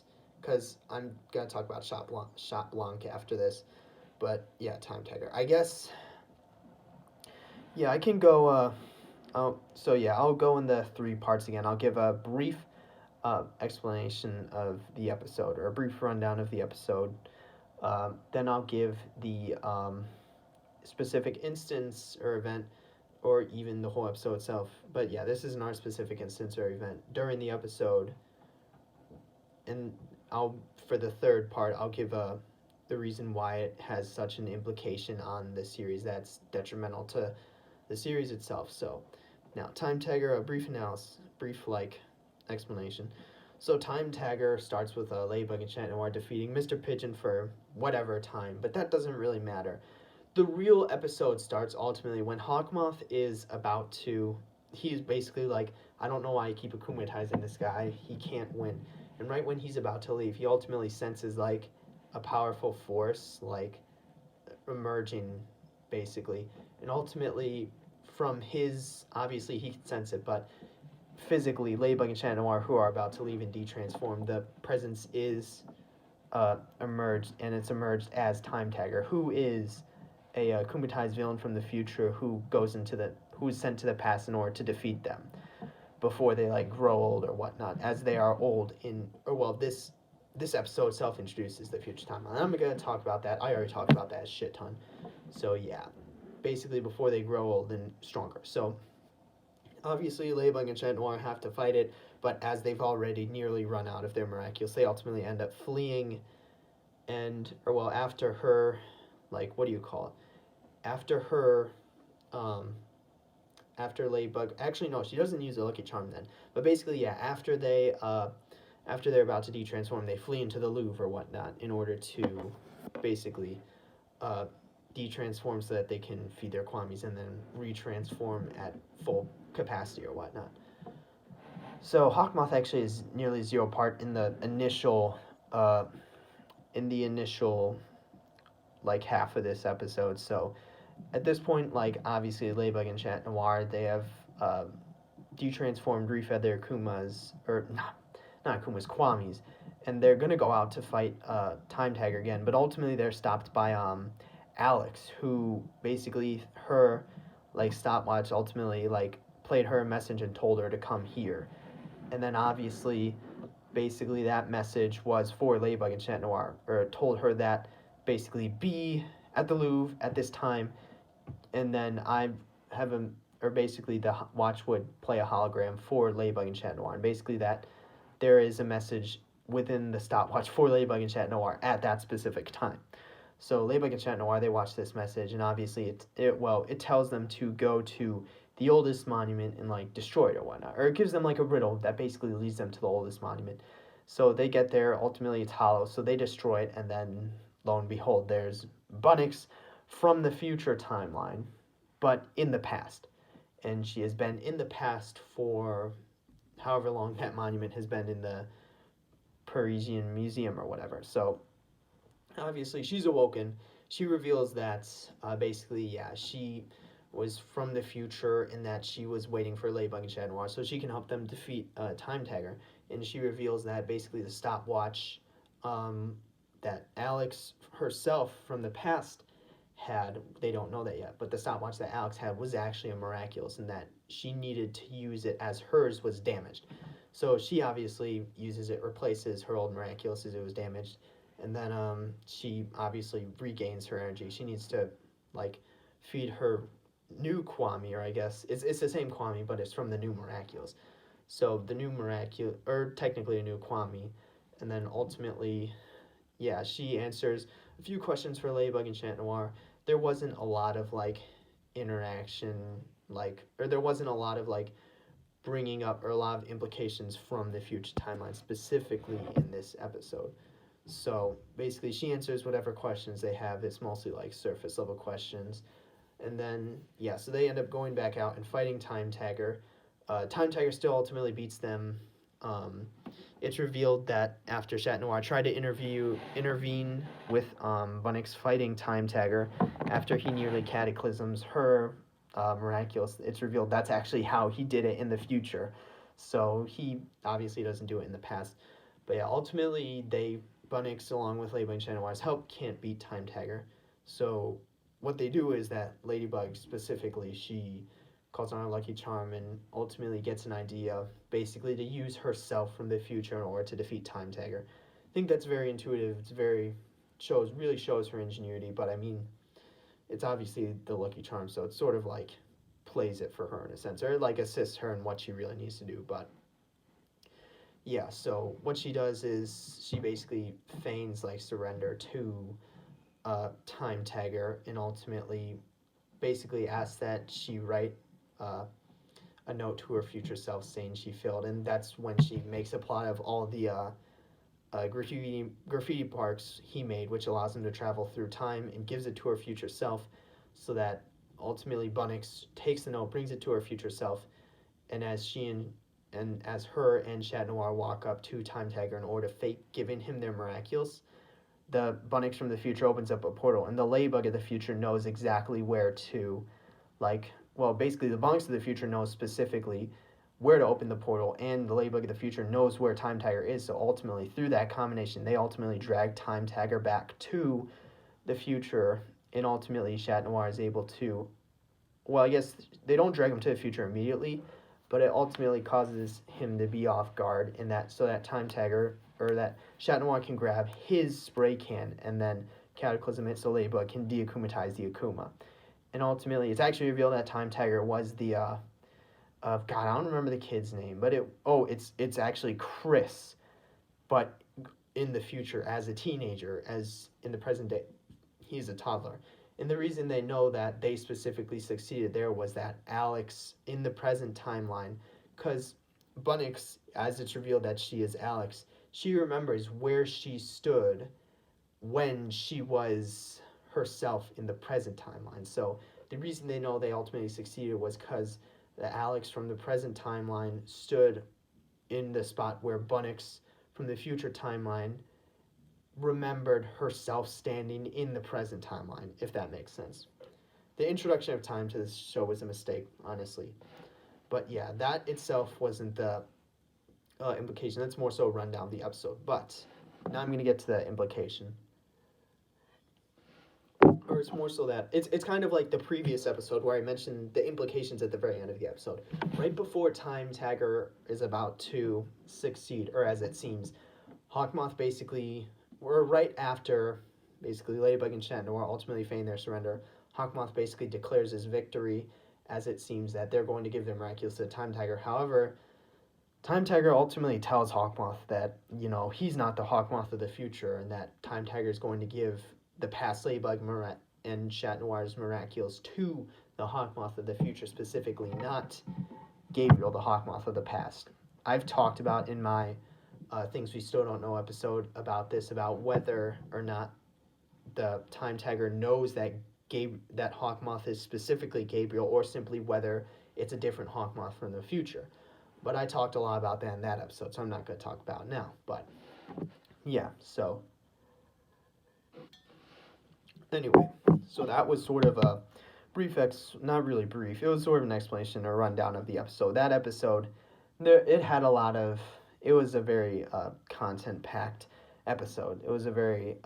because I'm going to talk about Shot Blanc after this. But yeah, Time Tagger. I guess, yeah, I can go, I'll go in the 3 parts again. I'll give a brief explanation of the episode, or a brief rundown of the episode. Then I'll give the specific instance or event, or even the whole episode itself. But yeah, this is an art-specific instance or event during the episode. And for the third part, I'll give the reason why it has such an implication on the series that's detrimental to the series itself. So now, Time Tagger, a brief explanation. So Time Tagger starts with Ladybug and Chat Noir defeating Mr. Pigeon for whatever time, but that doesn't really matter. The real episode starts ultimately when Hawkmoth is about to, he's basically like, I don't know why I keep akumatizing this guy, he can't win. And right when he's about to leave, he ultimately senses like a powerful force emerging, basically. And ultimately, from his, obviously he can sense it, but physically, Ladybug and Chat Noir, who are about to leave and de-transform, the presence is emerged, and it's emerged as Time Tagger, who is a akumatized villain from the future who is sent to the past in order to defeat them before they like grow old or whatnot, as they are old this episode itself introduces the future timeline. I'm gonna talk about that. I already talked about that a shit ton. So yeah, basically before they grow old and stronger. So obviously Ladybug and Chat Noir have to fight it, but as they've already nearly run out of their Miraculous, they ultimately end up fleeing after her, like, what do you call it? After her, after Ladybug, actually no, she doesn't use a Lucky Charm then, but basically yeah, after they're about to de-transform, they flee into the Louvre or whatnot in order to basically de-transform so that they can feed their Kwamis and then retransform at full capacity or whatnot. So Hawkmoth actually is nearly 0 part in the initial like half of this episode. So at this point, like obviously Ladybug and Chat Noir, they have de-transformed, refed their Kumas, or not Kumas, Kwamis, and they're gonna go out to fight Time Tagger again, but ultimately they're stopped by Alex, who basically her like stopwatch ultimately like played her a message and told her to come here. And then obviously basically that message was for Ladybug and Chat Noir, or told her that basically be at the Louvre at this time, and then basically the watch would play a hologram for Ladybug and Chat Noir, and basically that there is a message within the stopwatch for Ladybug and Chat Noir at that specific time. So Ladybug and Chat Noir, they watch this message, and obviously it tells them to go to the oldest monument and like destroy it or whatnot, or it gives them like a riddle that basically leads them to the oldest monument. So they get there, ultimately it's hollow, so they destroy it, and then lo and behold, there's Bunnix from the future timeline, but in the past. And she has been in the past for however long that monument has been in the Parisian Museum or whatever. So obviously she's awoken. She reveals that she was from the future and that she was waiting for Ladybug and Chat Noir so she can help them defeat Time Tagger. And she reveals that basically the stopwatch that Alex herself from the past had, they don't know that yet, but the stopwatch that Alex had was actually a Miraculous, and that she needed to use it as hers was damaged. So she obviously uses it, replaces her old Miraculous as it was damaged, and then she obviously regains her energy. She needs to like feed her new Kwami, or I guess it's the same Kwami, but it's from the new Miraculous. So the new Miraculous, or technically a new Kwami, and then ultimately, yeah, she answers a few questions for Ladybug and Chat Noir. There wasn't a lot of like interaction, there wasn't a lot of like bringing up or a lot of implications from the future timeline specifically in this episode. So basically she answers whatever questions they have. It's mostly like surface level questions. And then, yeah, so they end up going back out and fighting Time Tagger. Time Tagger still ultimately beats them. It's revealed that after Chat Noir tried to intervene with Bunnix fighting Time Tagger, after he nearly cataclysms her Miraculous, it's revealed that's actually how he did it in the future. So he obviously doesn't do it in the past. But yeah, ultimately Bunnix, along with Ladybug and Chat Noir's help, can't beat Time Tagger. So what they do is that Ladybug specifically, she calls on her Lucky Charm and ultimately gets an idea basically to use herself from the future in order to defeat Time Tagger. I think that's very intuitive. It's really shows her ingenuity, but I mean, it's obviously the Lucky Charm, so it sort of like plays it for her in a sense, or like assists her in what she really needs to do. But yeah, so what she does is she basically feigns like surrender to Time Tagger, and ultimately basically asks that she write a note to her future self saying she failed, and that's when she makes a plot of all the graffiti parks he made, which allows him to travel through time, and gives it to her future self, so that ultimately Bunnix takes the note, brings it to her future self, and as her and Chat Noir walk up to Time Tagger in order to fake giving him their Miraculous, the Bunnix from the future opens up a portal, and the Ladybug of the future knows exactly where to, basically the Bunnix of the future knows specifically where to open the portal, and the Ladybug of the future knows where Time Tiger is. So ultimately, through that combination, they ultimately drag Time Tiger back to the future, and ultimately Chat Noir is able to, well, I guess they don't drag him to the future immediately, but it ultimately causes him to be off guard, and that so that Time Tiger, or that Chat Noir, can grab his spray can, and then Cataclysm hits the Ladybug, can de-akumatize the Akuma. And ultimately, it's actually revealed that Time Tiger was the God, I don't remember the kid's name, but it's actually Chris, but in the future as a teenager, as in the present day, he's a toddler. And the reason they know that they specifically succeeded there was that Alex, in the present timeline, because Bunnix, as it's revealed that she is Alex, she remembers where she stood when she was herself in the present timeline. So the reason they know they ultimately succeeded was because the Alex from the present timeline stood in the spot where Bunnix from the future timeline remembered herself standing in the present timeline, if that makes sense. The introduction of time to this show was a mistake, honestly. But yeah, that itself wasn't the implication. That's more so a rundown of the episode. But now I'm going to get to the implication. Or it's more so that it's kind of like the previous episode where I mentioned the implications at the very end of the episode. Right before Time Tiger is about to succeed, or as it seems, Hawkmoth basically, or right after, basically Ladybug and Chat Noir ultimately feign their surrender, Hawkmoth basically declares his victory, as it seems that they're going to give the Miraculous to Time Tiger. However, Time Tiger ultimately tells Hawkmoth that, he's not the Hawkmoth of the future, and that Time Tiger is going to give the past Ladybug and Chat Noir's Miraculous to the Hawkmoth of the future, specifically, not Gabriel, the Hawkmoth of the past. I've talked about in my Things We Still Don't Know episode about this, about whether or not the Time Tiger knows that that Hawkmoth is specifically Gabriel, or simply whether it's a different Hawkmoth from the future. But I talked a lot about that in that episode, so I'm not going to talk about it now. But yeah, so anyway, so that was sort of a brief, not really brief, it was sort of an explanation or rundown of the episode. That episode, it had a lot of, it was a very content-packed episode. It was a very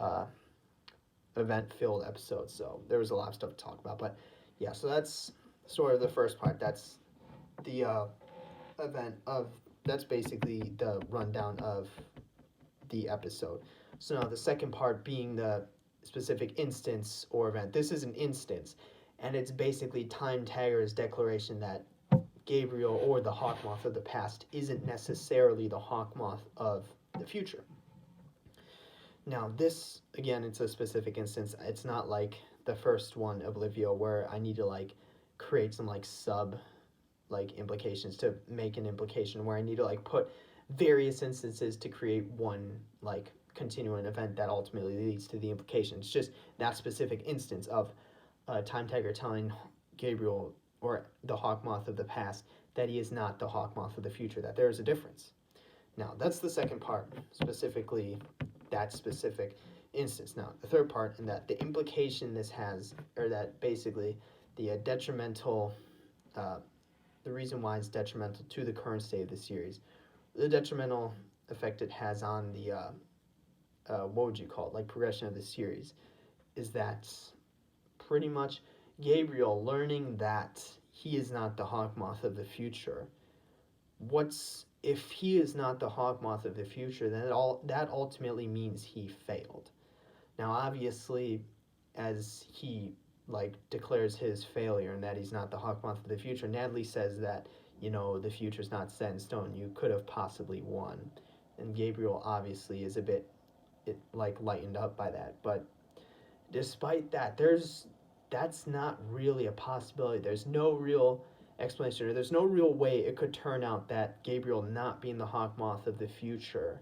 event-filled episode, so there was a lot of stuff to talk about. But yeah, so that's sort of the first part. That's the that's basically the rundown of the episode. So now the second part being the specific instance or event. This is an instance, and it's basically Time Tiger's declaration that Gabriel, or the Hawkmoth of the past, isn't necessarily the Hawkmoth of the future. Now this, again, it's a specific instance. It's not like the first one, Oblivio, where I need to create some sub implications to make an implication, where I need to put various instances to create one continuing event that ultimately leads to the implication. It's just that specific instance of Time Tiger telling Gabriel, or the Hawkmoth of the past, that he is not the Hawkmoth of the future, that there is a difference. Now, that's the second part, specifically that specific instance. Now, the third part, in that the implication this has, or that basically the detrimental, the reason why it's detrimental to the current state of the series, the detrimental effect it has on the, what would you call it, progression of the series, is that pretty much Gabriel learning that he is not the Hawkmoth of the future. If he is not the Hawkmoth of the future, then that ultimately means he failed. Now, obviously, as he declares his failure and that he's not the Hawkmoth of the future, Nathalie says that, the future's not set in stone. You could have possibly won. And Gabriel obviously is a bit lightened up by that. But despite that, that's not really a possibility. There's no real explanation, or there's no real way it could turn out that Gabriel not being the Hawkmoth of the future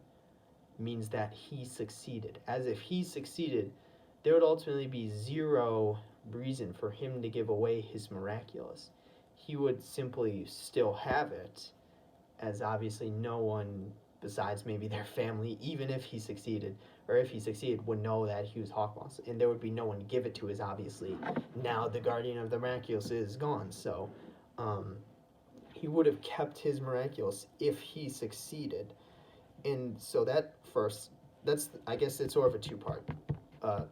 means that he succeeded. As if he succeeded, there would ultimately be zero reason for him to give away his Miraculous. He would simply still have it, as obviously no one besides maybe their family, even if he succeeded, or if he succeeded, would know that he was Hawkmoth, and there would be no one to give it to, as obviously now the Guardian of the Miraculous is gone. So he would have kept his Miraculous if he succeeded. And so that's, I guess it's sort of a two-part uh,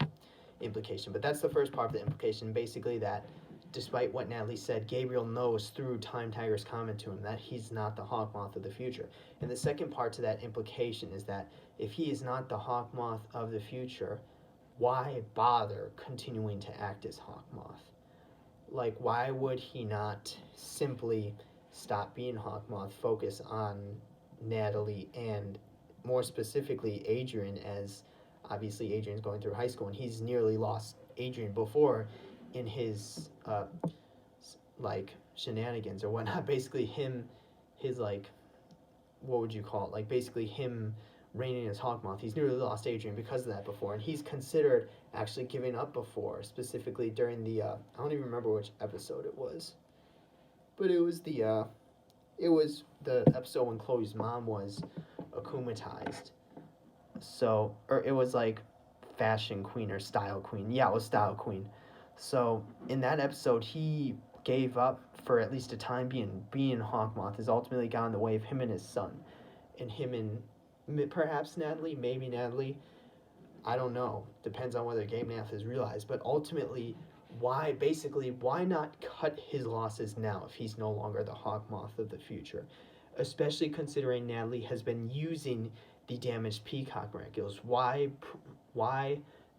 implication, but that's the first part of the implication, basically that despite what Nathalie said, Gabriel knows through Time Tiger's comment to him that he's not the Hawkmoth of the future. And the second part to that implication is that if he is not the Hawkmoth of the future, why bother continuing to act as Hawkmoth? Like, why would he not simply stop being Hawkmoth, focus on Nathalie, and more specifically Adrian, as obviously Adrian's going through high school, and he's nearly lost Adrian before in his like shenanigans or whatnot. Basically his like, what would you call it, like basically him reigning as Hawkmoth. He's nearly lost Adrian because of that before, and he's considered actually giving up before, specifically during the I don't even remember which episode it was, but it was the episode when Chloe's mom was akumatized. So, or it was like fashion queen or style queen. Yeah, it was style queen. So in that episode, he gave up for at least a time being Hawkmoth. Has ultimately got in the way of him and his son, and him and perhaps Nathalie, maybe Nathalie. I don't know. Depends on whether Game Nath has realized. But ultimately, why not cut his losses now if he's no longer the Hawkmoth of the future? Especially considering Nathalie has been using the damaged Peacock Miraculous. Why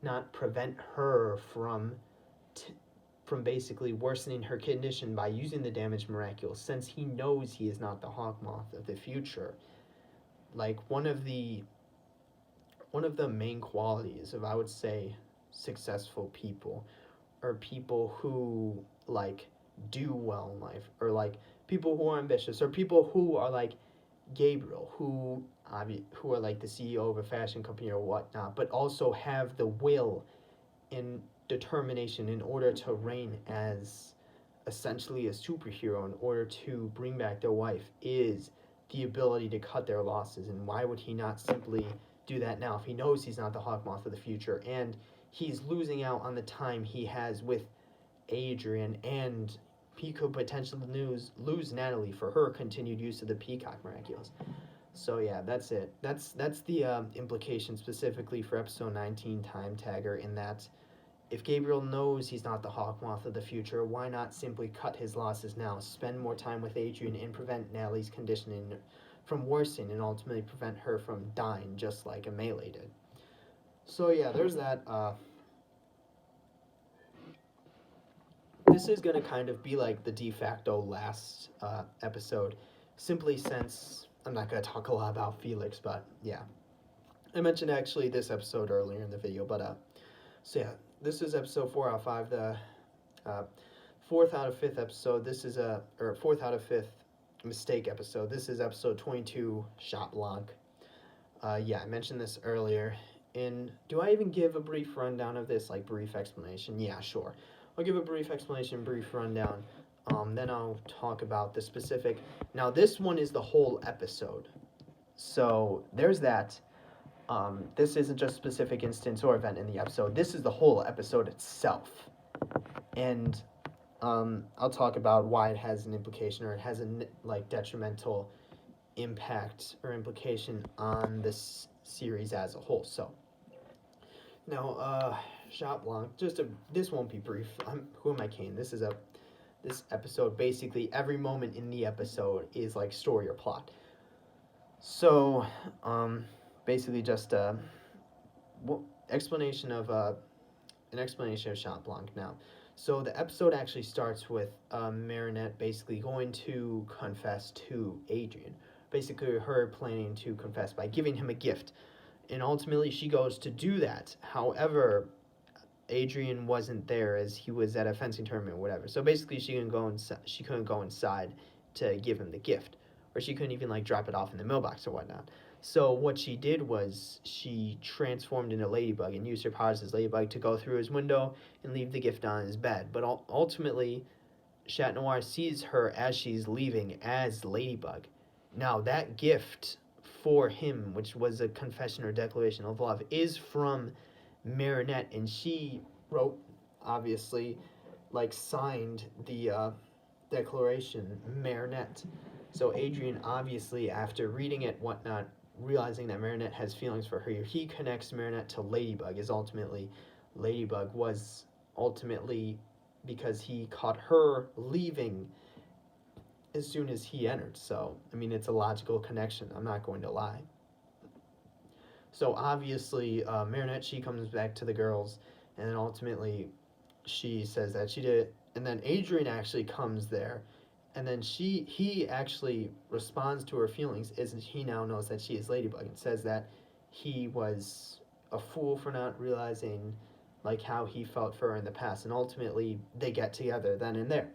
not prevent her from basically worsening her condition by using the damaged Miraculous, since he knows he is not the Hawkmoth of the future? Like, one of the main qualities of, I would say, successful people are people who like do well in life, or like people who are ambitious, or people who are like Gabriel, who are like the CEO of a fashion company or whatnot, but also have the will and determination in order to reign as essentially a superhero, in order to bring back their wife, is the ability to cut their losses. And why would he not simply do that now if he knows he's not the Hawkmoth of the future, and he's losing out on the time he has with Adrian, and he could potentially lose Nathalie for her continued use of the Peacock Miraculous. So yeah, that's it. That's the implication specifically for episode 19, Time Tagger, in that if Gabriel knows he's not the Hawkmoth of the future, why not simply cut his losses now, spend more time with Adrian, and prevent Nathalie's conditioning from worsening, and ultimately prevent her from dying just like a Melee did. So yeah, there's that. This is going to kind of be like the de facto last episode, simply since I'm not going to talk a lot about Felix, but yeah. I mentioned actually this episode earlier in the video, but so yeah, this is episode 4 out of 5, the 4th out of 5th episode. This is or 4th out of 5th mistake episode. This is episode 22, Shot Blanc. Yeah, I mentioned this earlier. And do I even give a brief rundown of this, like brief explanation? Yeah, sure. I'll give a brief explanation, brief rundown. Then I'll talk about the specific. Now, this one is the whole episode. So there's that. This isn't just a specific instance or event in the episode. This is the whole episode itself. And I'll talk about why it has an implication, or it has a like detrimental impact or implication on this series as a whole. So now, Shot Blanc. This won't be brief. Who am I kidding? This episode, basically every moment in the episode is like story or plot. So basically just explanation of an explanation of Shot Blanc now. So the episode actually starts with Marinette basically going to confess to Adrian. Basically her planning to confess by giving him a gift. And ultimately she goes to do that. However, Adrian wasn't there, as he was at a fencing tournament or whatever. So basically she couldn't go inside to give him the gift. Or she couldn't even like drop it off in the mailbox or whatnot. So what she did was she transformed into Ladybug and used her powers as Ladybug to go through his window and leave the gift on his bed. But ultimately, Chat Noir sees her as she's leaving as Ladybug. Now that gift for him, which was a confession or declaration of love, is from Marinette, and she wrote, obviously, like signed the declaration, Marinette. So Adrian, obviously, after reading it, whatnot, realizing that Marinette has feelings for her, he connects Marinette to Ladybug. Is ultimately, Ladybug was ultimately because he caught her leaving as soon as he entered. So, I mean, it's a logical connection. I'm not going to lie. So obviously, Marinette, she comes back to the girls, and then ultimately, she says that she did it. And then Adrian actually comes there, and then he actually responds to her feelings as he now knows that she is Ladybug, and says that he was a fool for not realizing like how he felt for her in the past, and ultimately they get together then and there.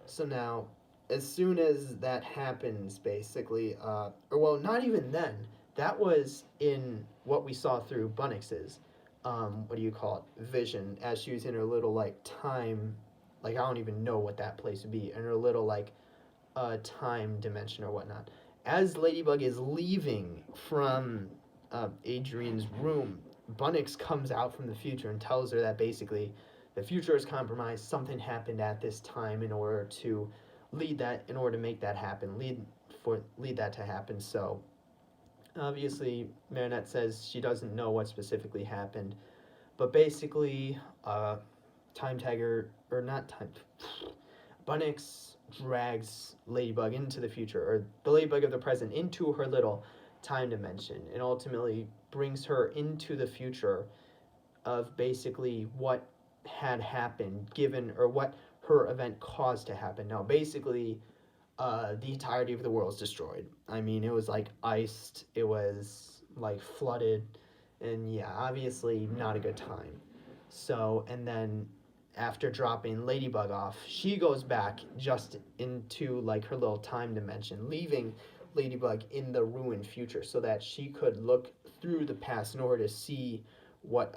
So now, as soon as that happens, basically, or well, not even then. That was in what we saw through Bunnix's, what do you call it, vision, as she was in her little like time, like I don't even know what that place would be, in her little like time dimension or whatnot. As Ladybug is leaving from Adrian's room, Bunnix comes out from the future and tells her that basically the future is compromised. Something happened at this time in order to make that happen, lead that to happen. So obviously, Marinette says she doesn't know what specifically happened, but basically, time tagger or not time, Bunnix drags Ladybug into the future, or the Ladybug of the present, into her little time dimension, and ultimately brings her into the future of basically what had happened, given or what her event caused to happen. Now, basically, the entirety of the world is destroyed. I mean, it was like iced, it was like flooded, and yeah, obviously not a good time. So, and then after dropping Ladybug off, she goes back just into like her little time dimension, leaving Ladybug in the ruined future so that she could look through the past in order to see what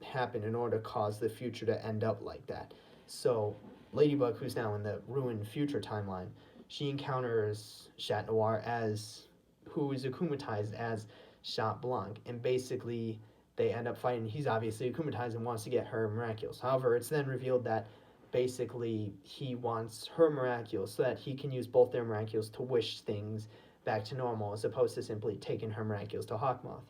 happened in order to cause the future to end up like that. So Ladybug, who's now in the ruined future timeline, she encounters Chat Noir who is akumatized as Chat Blanc, and basically they end up fighting. He's obviously akumatized and wants to get her Miraculous. However, it's then revealed that basically he wants her Miraculous so that he can use both their Miraculous to wish things back to normal, as opposed to simply taking her Miraculous to Hawkmoth.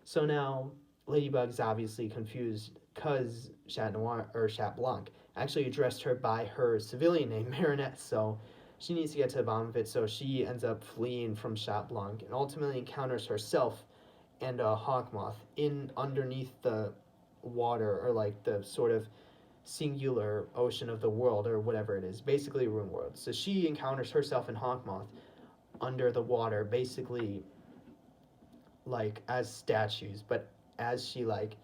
So now Ladybug's obviously confused because Chat Noir or Chat Blanc actually addressed her by her civilian name, Marinette. So she needs to get to the bottom of it. So she ends up fleeing from Chat Blanc and ultimately encounters herself and Hawkmoth in underneath the water, or like the sort of singular ocean of the world, or whatever it is, basically Ruin World. So she encounters herself and Hawkmoth under the water, basically like as statues, but as she like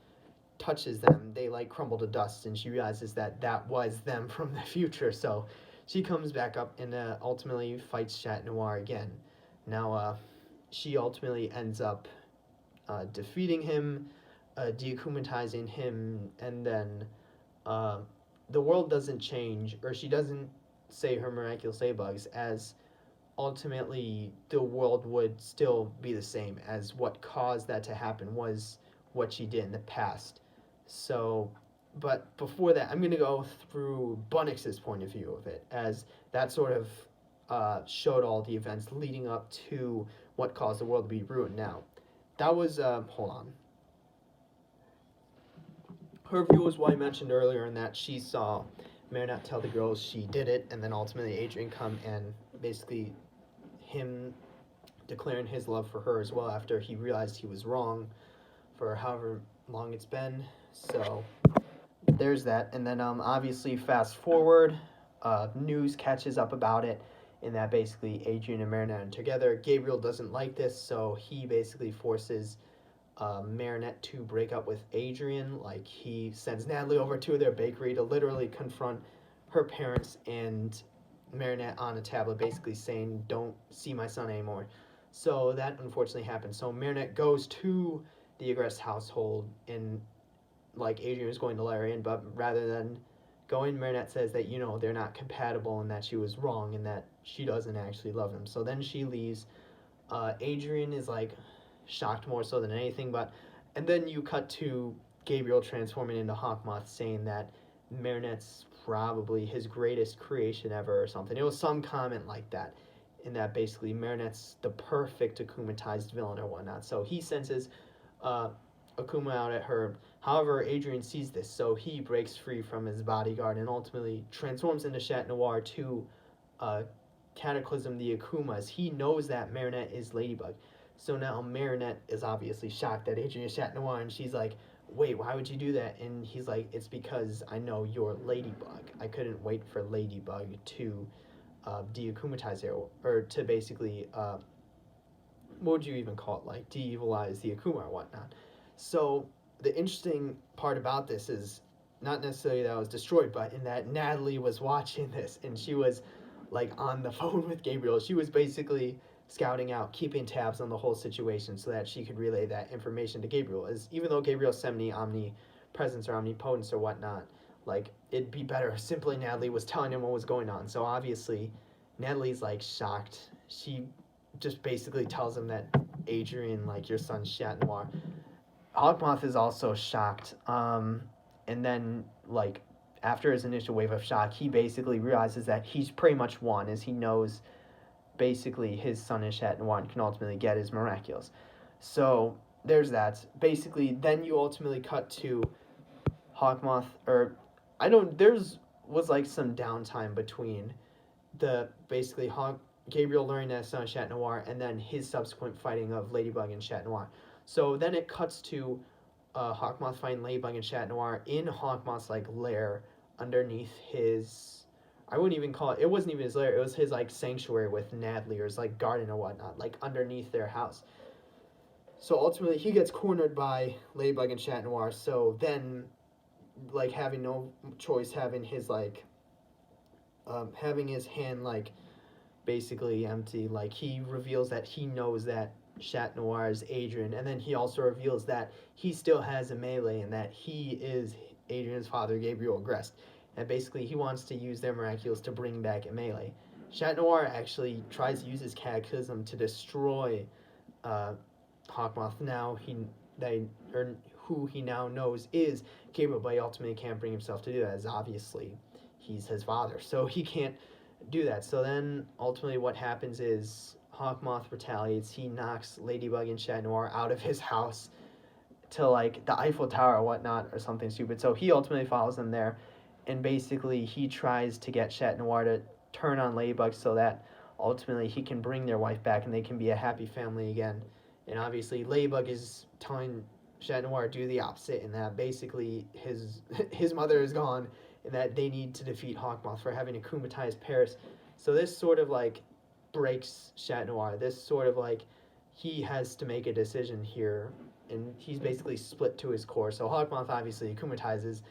touches them, they like crumble to dust, and she realizes that that was them from the future. So she comes back up and ultimately fights Chat Noir again. Now she ultimately ends up defeating him, deakumatizing him, and then the world doesn't change, or she doesn't say her miraculous Ladybugs, as ultimately the world would still be the same, as what caused that to happen was what she did in the past. So, but before that, I'm going to go through Bunnix's point of view of it, as that sort of showed all the events leading up to what caused the world to be ruined. Now, that was, hold on. Her view was what I mentioned earlier, in that she saw Marinette tell the girls she did it, and then ultimately Adrian come and basically him declaring his love for her as well after he realized he was wrong for however long it's been. So there's that. And then obviously fast forward, news catches up about it, in that basically Adrian and Marinette are together. Gabriel doesn't like this, so he basically forces Marinette to break up with Adrian. Like, he sends Natalie over to their bakery to literally confront her parents and Marinette on a tablet, basically saying, "Don't see my son anymore." So that unfortunately happened. So Marinette goes to the Agrest household, and like Adrian was going to let her in, but rather than going, Marinette says that, you know, they're not compatible and that she was wrong and that she doesn't actually love him. So then she leaves. Adrian is like shocked more so than anything, and then you cut to Gabriel transforming into Hawkmoth, saying that Marinette's probably his greatest creation ever or something. It was some comment like that, in that basically Marinette's the perfect akumatized villain or whatnot. So he senses uh, Akuma out at her. However, Adrian sees this, so he breaks free from his bodyguard and ultimately transforms into Chat Noir to cataclysm the Akumas. He knows that Marinette is Ladybug. So now Marinette is obviously shocked that Adrian is Chat Noir, and she's like, wait, why would you do that? And he's like, it's because I know you're Ladybug. I couldn't wait for Ladybug to de-akumatize her, or to basically, what would you even call it, like de-evilize the Akuma or whatnot. So the interesting part about this is not necessarily that I was destroyed, but in that Nathalie was watching this, and she was like on the phone with Gabriel. She was basically scouting out, keeping tabs on the whole situation so that she could relay that information to Gabriel. As even though Gabriel's omnipresence or omnipotence or whatnot, like it'd be better if simply Nathalie was telling him what was going on. So obviously, Nathalie's like shocked. She just basically tells him that Adrian, like your son's Chat Noir. Hawkmoth is also shocked. And then like after his initial wave of shock, he basically realizes that he's pretty much won, as he knows basically his son is Chat Noir and can ultimately get his Miraculous. So there's that. Basically, then you ultimately cut to Hawkmoth, or I don't. There's was like some downtime between the basically Gabriel learning that his son is Chat Noir and then his subsequent fighting of Ladybug and Chat Noir. So then it cuts to Hawkmoth fighting Ladybug and Chat Noir in Hawkmoth's like lair underneath his. I wouldn't even call it. It wasn't even his lair. It was his like sanctuary with Nathalie or his like garden or whatnot, like underneath their house. So ultimately, he gets cornered by Ladybug and Chat Noir. So then, like having no choice, having his like, having his hand like basically empty, like he reveals that he knows that Chat Noir is Adrian, and then he also reveals that he still has a melee and that he is Adrian's father, Gabriel Agrest. And basically, he wants to use their Miraculous to bring back a melee. Chat Noir actually tries to use his Cataclysm to destroy Hawkmoth. Now who he now knows is Gabriel, but he ultimately can't bring himself to do that, as obviously he's his father, so he can't do that. So then ultimately what happens is Hawkmoth retaliates. He knocks Ladybug and Chat Noir out of his house to like the Eiffel Tower or whatnot or something stupid. So he ultimately follows them there, and basically he tries to get Chat Noir to turn on Ladybug so that ultimately he can bring their wife back and they can be a happy family again. And obviously Ladybug is telling Chat Noir to do the opposite, and that basically his mother is gone and that they need to defeat Hawkmoth for having akumatized Paris. So this sort of like breaks Chat Noir. This sort of like he has to make a decision here, and he's basically split to his core. So Hawkmoth obviously akumatizes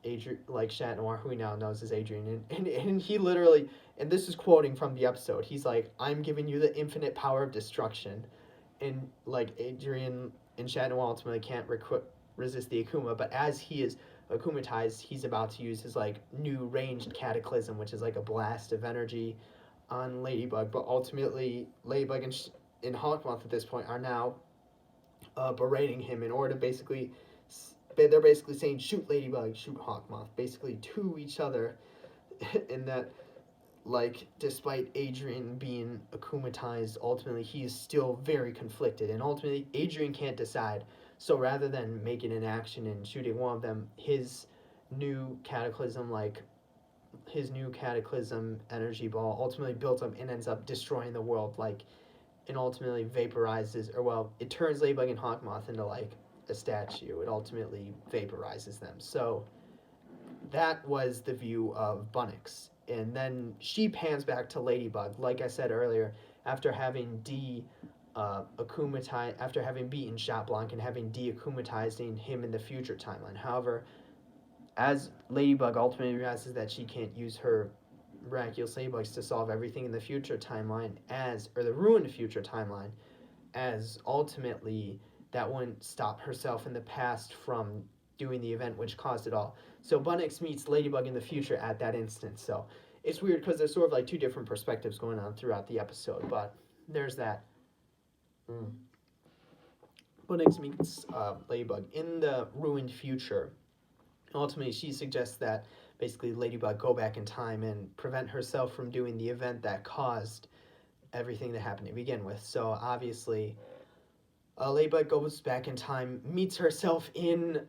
Adrian, like Chat Noir, who he now knows as Adrian, and he literally, and this is quoting from the episode, he's like, I'm giving you the infinite power of destruction, and like Adrian and Chat Noir ultimately can't resist the Akuma, but as he is akumatized, he's about to use his like new ranged Cataclysm, which is like a blast of energy on Ladybug, but ultimately Ladybug and Hawkmoth at this point are now berating him in order to basically, they're basically saying shoot Ladybug, shoot Hawkmoth, basically to each other, in that like despite Adrian being akumatized, ultimately he is still very conflicted, and ultimately Adrian can't decide. So rather than making an action and shooting one of them, his new cataclysm energy ball ultimately builds up and ends up destroying the world, like, and ultimately vaporizes, or well, it turns Ladybug and Hawkmoth into like a statue. It ultimately vaporizes them. So that was the view of Bunnix. And then she pans back to Ladybug, like I said earlier, after having after having beaten Chat Blanc and having de-akumatizing him in the future timeline. However, as Ladybug ultimately realizes that she can't use her Miraculous Ladybugs to solve everything in the future timeline, or the ruined future timeline, as ultimately that wouldn't stop herself in the past from doing the event which caused it all. So Bunnix meets Ladybug in the future at that instant. So it's weird because there's sort of like two different perspectives going on throughout the episode, but there's that. Bunnix meets Ladybug in the ruined future. Ultimately, she suggests that basically Ladybug go back in time and prevent herself from doing the event that caused everything to happen to begin with. So obviously, Ladybug goes back in time, meets herself in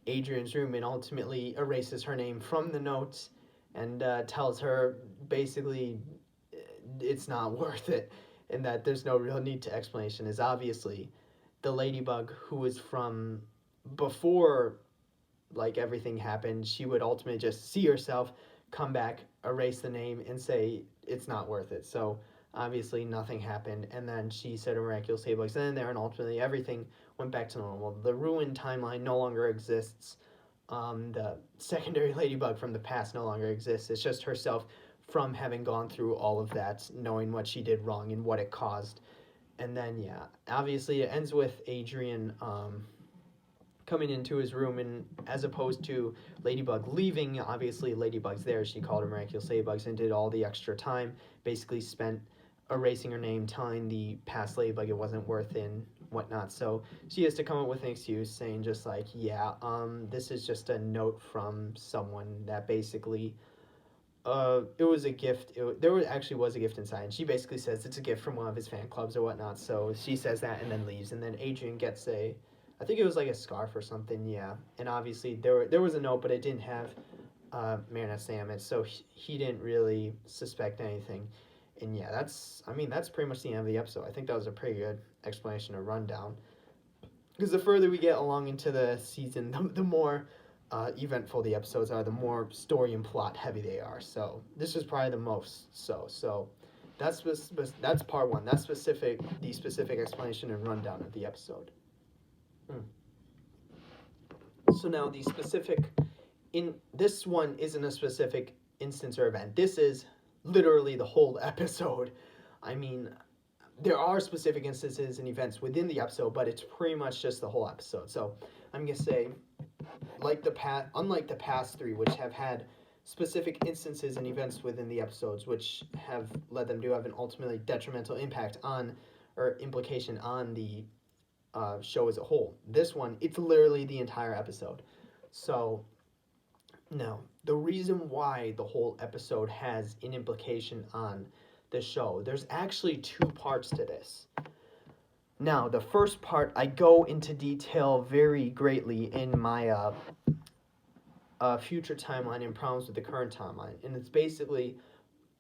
Adrian's room, and ultimately erases her name from the notes and tells her basically it's not worth it and that there's no real need to explanation. Is obviously the Ladybug who was from before like everything happened. She would ultimately just see herself, come back, erase the name, and say it's not worth it. So obviously nothing happened, and then she said a miraculous Ladybug's in there, and ultimately everything went back to normal. The ruined timeline no longer exists. The secondary Ladybug from the past no longer exists. It's just herself from having gone through all of that, knowing what she did wrong and what it caused. And then, yeah, obviously it ends with Adrian coming into his room, and as opposed to Ladybug leaving, obviously Ladybug's there. She called her Miraculous Ladybugs and did all the extra time, basically spent erasing her name, telling the past Ladybug it wasn't worth it and whatnot. So she has to come up with an excuse saying just like, yeah, this is just a note from someone that basically it was a gift. Actually was a gift inside, and she basically says it's a gift from one of his fan clubs or whatnot. So she says that and then leaves, and then Adrian gets I think it was like a scarf or something, yeah. And obviously there was a note, but it didn't have Marinette's name on it, so he didn't really suspect anything. And yeah, that's pretty much the end of the episode. I think that was a pretty good explanation or rundown. Because the further we get along into the season, the more eventful the episodes are, the more story and plot heavy they are. So this is probably the most so. So that's part one. That's the specific explanation and rundown of the episode. So now the specific in this one isn't a specific instance or event. This is literally the whole episode. I mean, there are specific instances and events within the episode, but it's pretty much just the whole episode. So I'm gonna say, unlike the past three, which have had specific instances and events within the episodes, which have led them to have an ultimately detrimental impact on or implication on the show as a whole. This one, it's literally the entire episode. So, no, the reason why the whole episode has an implication on the show, there's actually two parts to this. Now, the first part, I go into detail very greatly in my future timeline and problems with the current timeline. And it's basically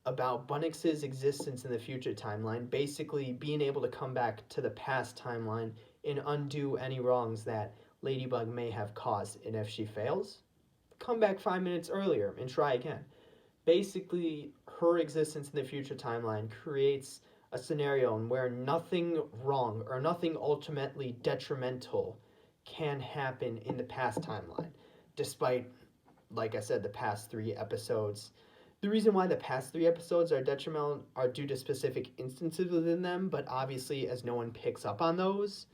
about Bunnix's existence in the future timeline, basically being able to come back to the past timeline and undo any wrongs that Ladybug may have caused. And if she fails, come back 5 minutes earlier and try again. Basically, her existence in the future timeline creates a scenario in where nothing wrong or nothing ultimately detrimental can happen in the past timeline, despite, like I said, the past three episodes. The reason why the past three episodes are detrimental are due to specific instances within them, but obviously, as no one picks up on those,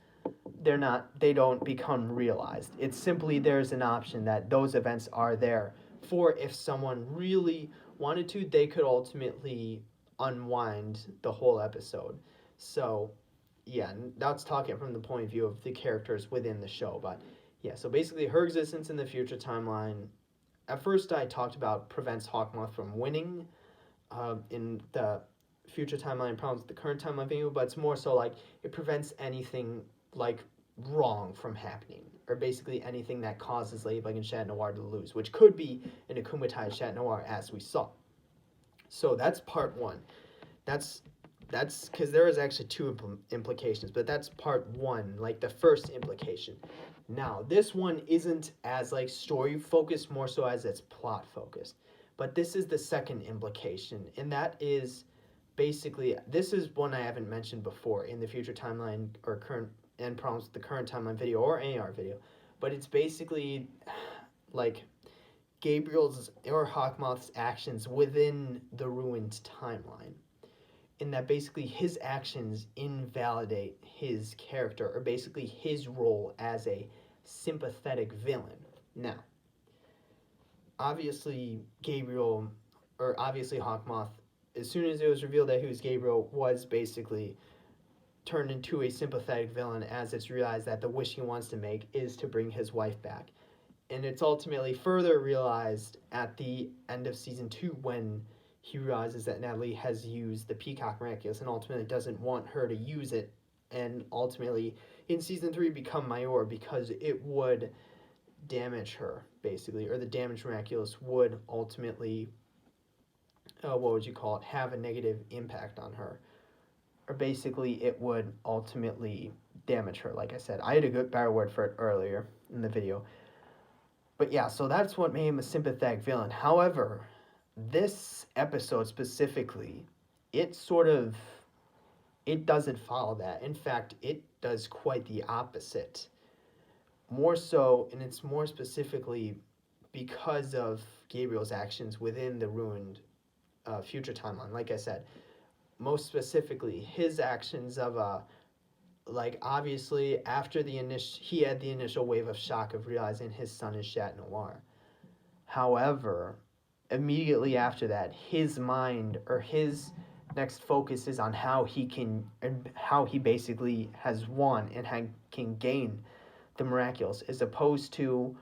they don't become realized. It's simply there's an option that those events are there for if someone really wanted to, they could ultimately unwind the whole episode. So, yeah, that's talking from the point of view of the characters within the show. But yeah, so basically her existence in the future timeline, at first I talked about prevents Hawkmoth from winning in the future timeline problems with the current timeline view, but it's more so like it prevents anything like wrong from happening, or basically anything that causes Ladybug and Chat Noir to lose, which could be an akumatized Chat Noir as we saw. So that's part one. That's because there is actually two implications, but that's part one, like the first implication. Now this one isn't as like story focused, more so as it's plot focused. But this is the second implication, and that is basically, this is one I haven't mentioned before in the future timeline or current and problems with the current timeline video or AR video, but it's basically like Gabriel's or Hawkmoth's actions within the ruined timeline, in that basically his actions invalidate his character, or basically his role as a sympathetic villain. Now, obviously Hawkmoth, as soon as it was revealed that he was Gabriel, was basically turned into a sympathetic villain, as it's realized that the wish he wants to make is to bring his wife back. And it's ultimately further realized at the end of season 2 when he realizes that Nathalie has used the Peacock Miraculous and ultimately doesn't want her to use it, and ultimately in season 3 become Mayor because it would damage her, basically, or the damage Miraculous would ultimately, what would you call it, have a negative impact on her. Or basically, it would ultimately damage her, like I said. I had a good better word for it earlier in the video. But yeah, so that's what made him a sympathetic villain. However, this episode specifically, it doesn't follow that. In fact, it does quite the opposite. More so, and it's more specifically because of Gabriel's actions within the ruined future timeline. Like I said, most specifically, his actions of like obviously after he had the initial wave of shock of realizing his son is Chat Noir. However, immediately after that, his mind or his next focus is on how he basically has won and can gain the miraculous, as opposed to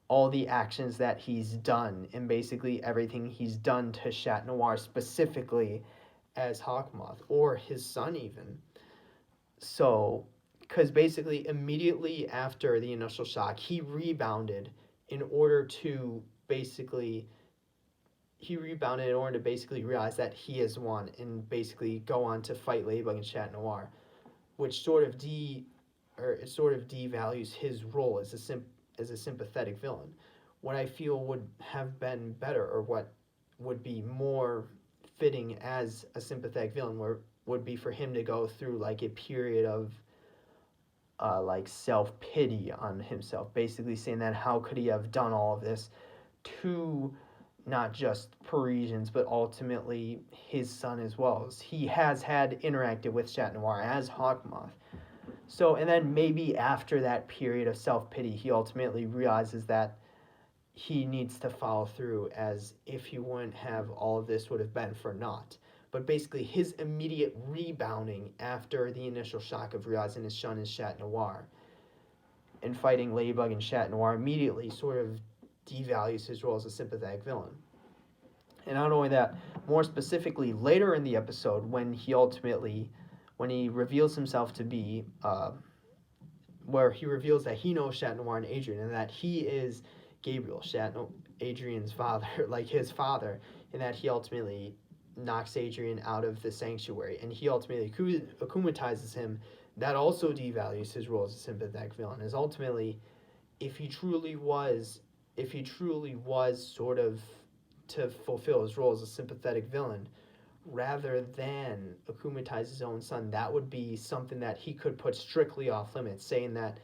all the actions that he's done and basically everything he's done to Chat Noir specifically as Hawkmoth, or his son even. So, because basically immediately after the initial shock, he rebounded in order to basically realize that he has won and basically go on to fight Ladybug and Chat Noir, which sort of devalues his role as a sympathetic villain. What I feel would have been better, or what would be more fitting as a sympathetic villain, would be for him to go through like a period of like self-pity on himself, basically saying that how could he have done all of this to not just Parisians, but ultimately his son as well. As he has had interacted with Chat Noir as Hawkmoth. So, and then maybe after that period of self-pity, he ultimately realizes that he needs to follow through, as if he wouldn't have all of this would have been for naught. But basically, his immediate rebounding after the initial shock of realizing his son is Chat Noir and fighting Ladybug and Chat Noir immediately sort of devalues his role as a sympathetic villain. And not only that, more specifically, later in the episode, when he reveals himself to be, where he reveals that he knows Chat Noir and Adrian, and that he is Gabriel, Adrian's father, like his father, and that he ultimately knocks Adrian out of the sanctuary, and he ultimately akumatizes him. That also devalues his role as a sympathetic villain, as ultimately, if he truly was sort of to fulfill his role as a sympathetic villain, rather than akumatize his own son, that would be something that he could put strictly off limits, saying that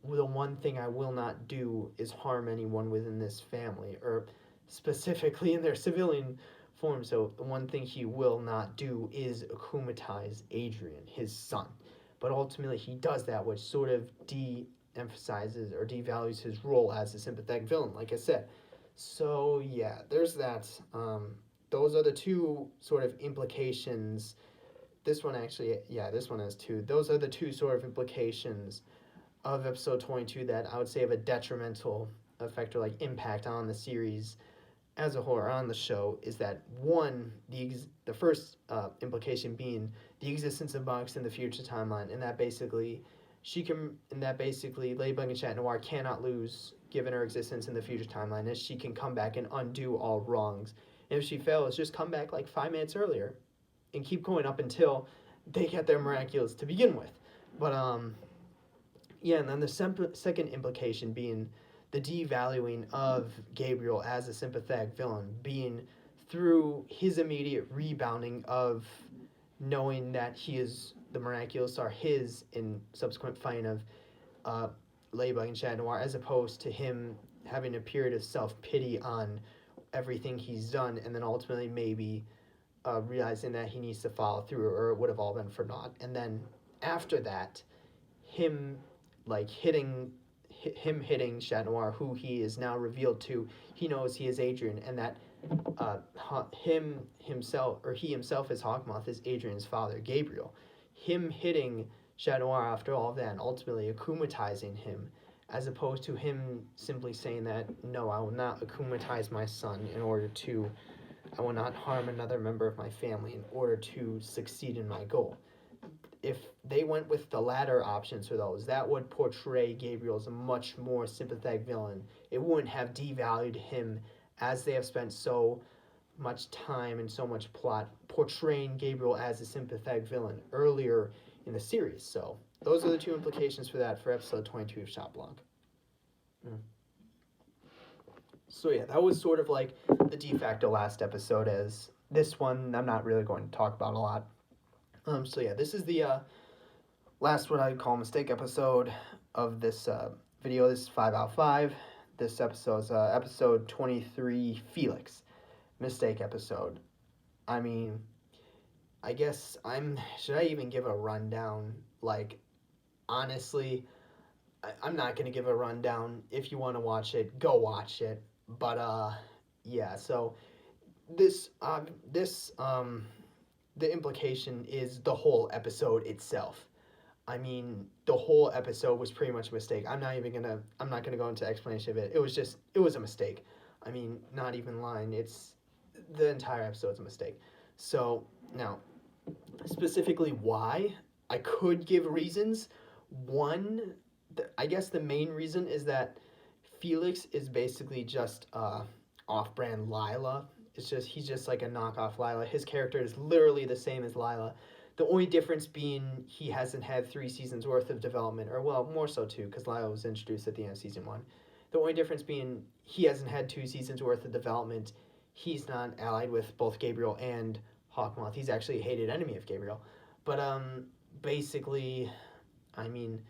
the one thing I will not do is harm anyone within this family, or specifically in their civilian form. So the one thing he will not do is akumatize Adrian, his son. But ultimately he does that, which sort of de-emphasizes or devalues his role as a sympathetic villain, like I said. So yeah, there's that. Those are the two sort of implications. This one has two. Those are the two sort of implications of episode 22 that I would say have a detrimental effect or like impact on the series as a whole, or on the show. Is that one, the first implication being the existence of bugs in the future timeline, and that basically Ladybug and Chat Noir cannot lose given her existence in the future timeline, as she can come back and undo all wrongs. And if she fails, just come back like 5 minutes earlier and keep going up until they get their miraculous to begin with. But yeah, and then the second implication being the devaluing of Gabriel as a sympathetic villain, being through his immediate rebounding of knowing that the miraculous are his in subsequent fighting of Ladybug and Chat Noir, as opposed to him having a period of self-pity on everything he's done, and then ultimately maybe realizing that he needs to follow through, or it would have all been for naught. And then after that, him hitting Chat Noir, who he is now revealed to, he knows he is Adrian, and that he himself as Hawkmoth is Adrian's father, Gabriel. Him hitting Chat Noir after all of that, and ultimately akumatizing him as opposed to him simply saying that, no, I will not akumatize my son in order to, I will not harm another member of my family in order to succeed in my goal. If they went with the latter options for those, that would portray Gabriel as a much more sympathetic villain. It wouldn't have devalued him, as they have spent so much time and so much plot portraying Gabriel as a sympathetic villain earlier in the series. So those are the two implications for that for episode 22 of Shop Blanc. So yeah, that was sort of like the de facto last episode, as this one I'm not really going to talk about a lot. So yeah, this is the last what I'd call mistake episode of this video. This is 5 out of 5. This episode is episode 23, Felix. Mistake episode. I mean, I guess should I even give a rundown? Like, honestly, I'm not going to give a rundown. If you want to watch it, go watch it. But, yeah, so the implication is the whole episode itself. I mean, the whole episode was pretty much a mistake. I'm not gonna go into explanation of it. It was a mistake. I mean, not even lying. The entire episode's a mistake. So now, specifically why, I could give reasons. One, I guess the main reason is that Felix is basically just off-brand Lila. He's just like a knockoff Lila. His character is literally the same as Lila. The only difference being he hasn't had 3 seasons worth of development, or well, more so 2, because Lila was introduced at the end of season 1. The only difference being he hasn't had 2 seasons worth of development. He's not allied with both Gabriel and Hawkmoth. He's actually a hated enemy of Gabriel. But basically, I mean,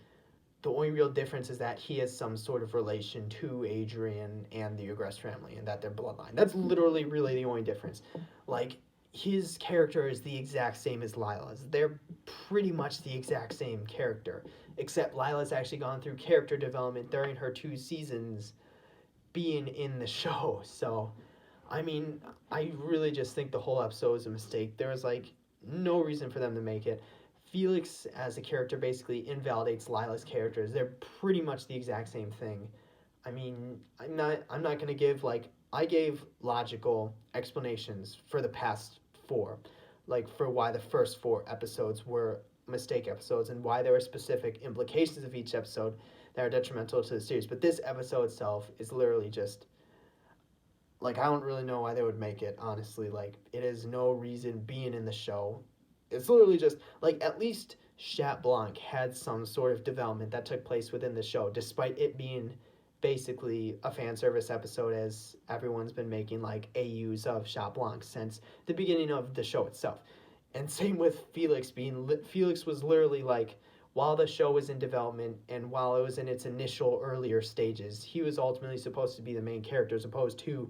the only real difference is that he has some sort of relation to Adrian and the Ugress family, and that they're bloodline. That's literally really the only difference. Like, his character is the exact same as Lila's. They're pretty much the exact same character, except Lila's actually gone through character development during her 2 seasons being in the show. So, I mean, I really just think the whole episode was a mistake. There was, like, no reason for them to make it. Felix as a character basically invalidates Lila's characters. They're pretty much the exact same thing. I mean, I'm not gonna give, like, I gave logical explanations for the past 4, like for why the first 4 episodes were mistake episodes and why there were specific implications of each episode that are detrimental to the series. But this episode itself is literally just, like, I don't really know why they would make it, honestly. Like, it has no reason being in the show. It's literally just, like, at least Chat Blanc had some sort of development that took place within the show, despite it being basically a fan service episode, as everyone's been making, like, AUs of Chat Blanc since the beginning of the show itself. And same with Felix Felix was literally, like, while the show was in development and while it was in its initial earlier stages, he was ultimately supposed to be the main character, as opposed to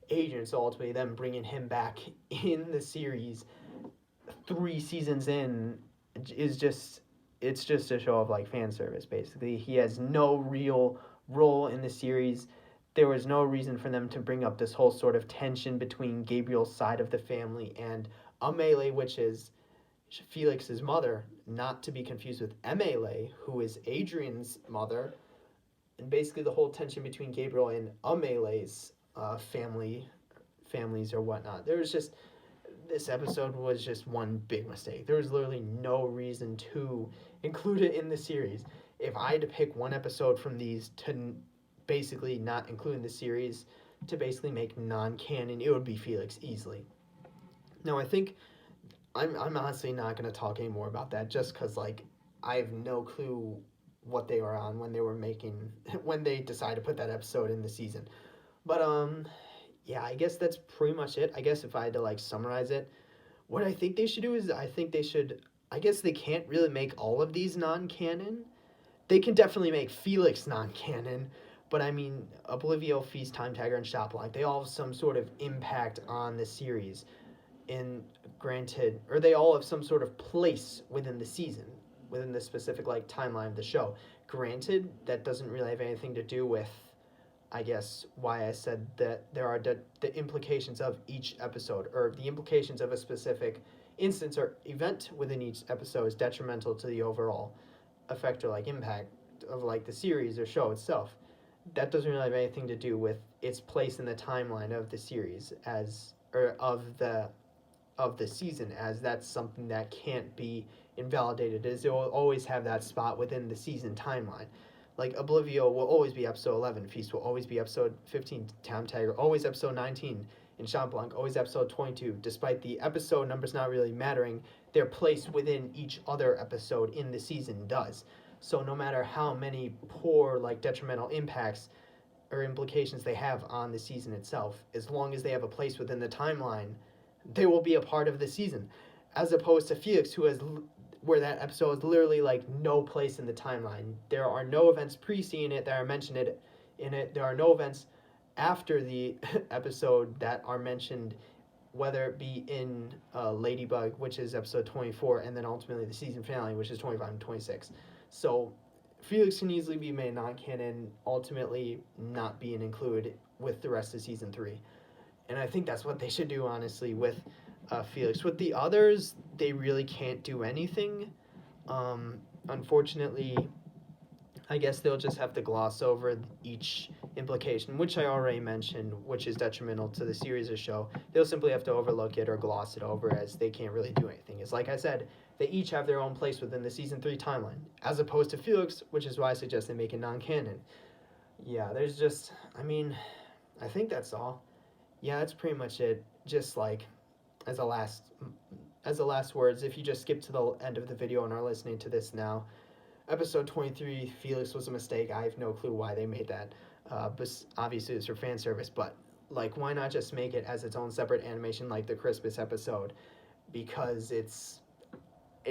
Adrian. So ultimately them bringing him back in the series 3 seasons in is just, it's just a show of, like, fan service, basically. He has no real role in the series. There was no reason for them to bring up this whole sort of tension between Gabriel's side of the family and Amelie, which is Felix's mother, not to be confused with Amelie, who is Adrian's mother. And basically the whole tension between Gabriel and Amelie's families or whatnot. This episode was just one big mistake. There was literally no reason to include it in the series. If I had to pick one episode from these to basically not include in the series, to basically make non-canon, it would be Felix, easily. Now, I think I'm honestly not going to talk anymore about that, just because, like, I have no clue what they were on when they decided to put that episode in the season. But, yeah, I guess that's pretty much it. I guess if I had to, like, summarize it, what I think they should do is, I guess they can't really make all of these non-canon. They can definitely make Felix non-canon, but I mean, Oblivio, Feast, Time Tagger, and Shop Blanc, they all have some sort of impact on the series. They all have some sort of place within the season, within the specific, like, timeline of the show. Granted, that doesn't really have anything to do with, I guess, why I said that there are the implications of each episode, or the implications of a specific instance or event within each episode is detrimental to the overall effect or, like, impact of like the series or show itself. That doesn't really have anything to do with its place in the timeline of the series as or of the season, as that's something that can't be invalidated, as it will always have that spot within the season timeline. Like Oblivio will always be episode 11, Feast will always be episode 15, Town Tiger, always episode 19 in Champ Blanc, always episode 22. Despite the episode numbers not really mattering, their place within each other episode in the season does. So no matter how many poor, like detrimental impacts or implications they have on the season itself, as long as they have a place within the timeline, they will be a part of the season. As opposed to Felix, who has where that episode is literally like no place in the timeline. There are no events preceding it that are mentioned in it. There are no events after the episode that are mentioned, whether it be in Ladybug, which is episode 24, and then ultimately the season finale, which is 25 and 26. So Felix can easily be made non-canon, ultimately not being included with the rest of season 3. And I think that's what they should do, honestly, with Felix. With the others, they really can't do anything. Unfortunately, I guess they'll just have to gloss over each implication, which I already mentioned, which is detrimental to the series or show. They'll simply have to overlook it or gloss it over, as they can't really do anything. It's like I said, they each have their own place within the season 3 timeline, as opposed to Felix, which is why I suggest they make it non-canon. Yeah, there's just, I think that's all. Yeah, that's pretty much it. Just like as the last words, if you just skip to the end of the video and are listening to this now, episode 23, Felix was a mistake. I have no clue why they made that. But obviously it's for fan service, but like, why not just make it as its own separate animation like the Christmas episode? Because it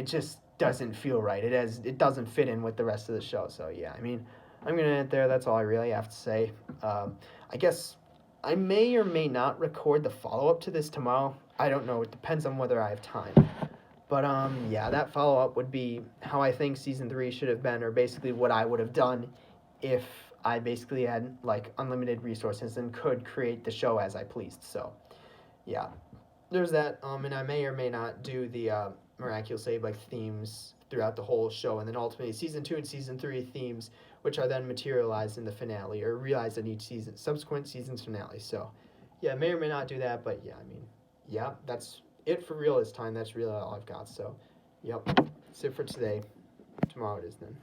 just doesn't feel right. It doesn't fit in with the rest of the show. So yeah, I'm gonna end it there. That's all I really have to say. I guess I may or may not record the follow-up to this tomorrow. I don't know. It depends on whether I have time. But yeah, that follow-up would be how I think season 3 should have been, or basically what I would have done if I basically had like unlimited resources and could create the show as I pleased. So yeah, there's that. And I may or may not do the Miraculous Ladybug themes throughout the whole show, and then ultimately season 2 and season 3 themes, which are then materialized in the finale or realized in each season, subsequent season's finale. So yeah, may or may not do that, but yeah, that's it for real this time. That's really all I've got. So yep, that's it for today. Tomorrow it is then.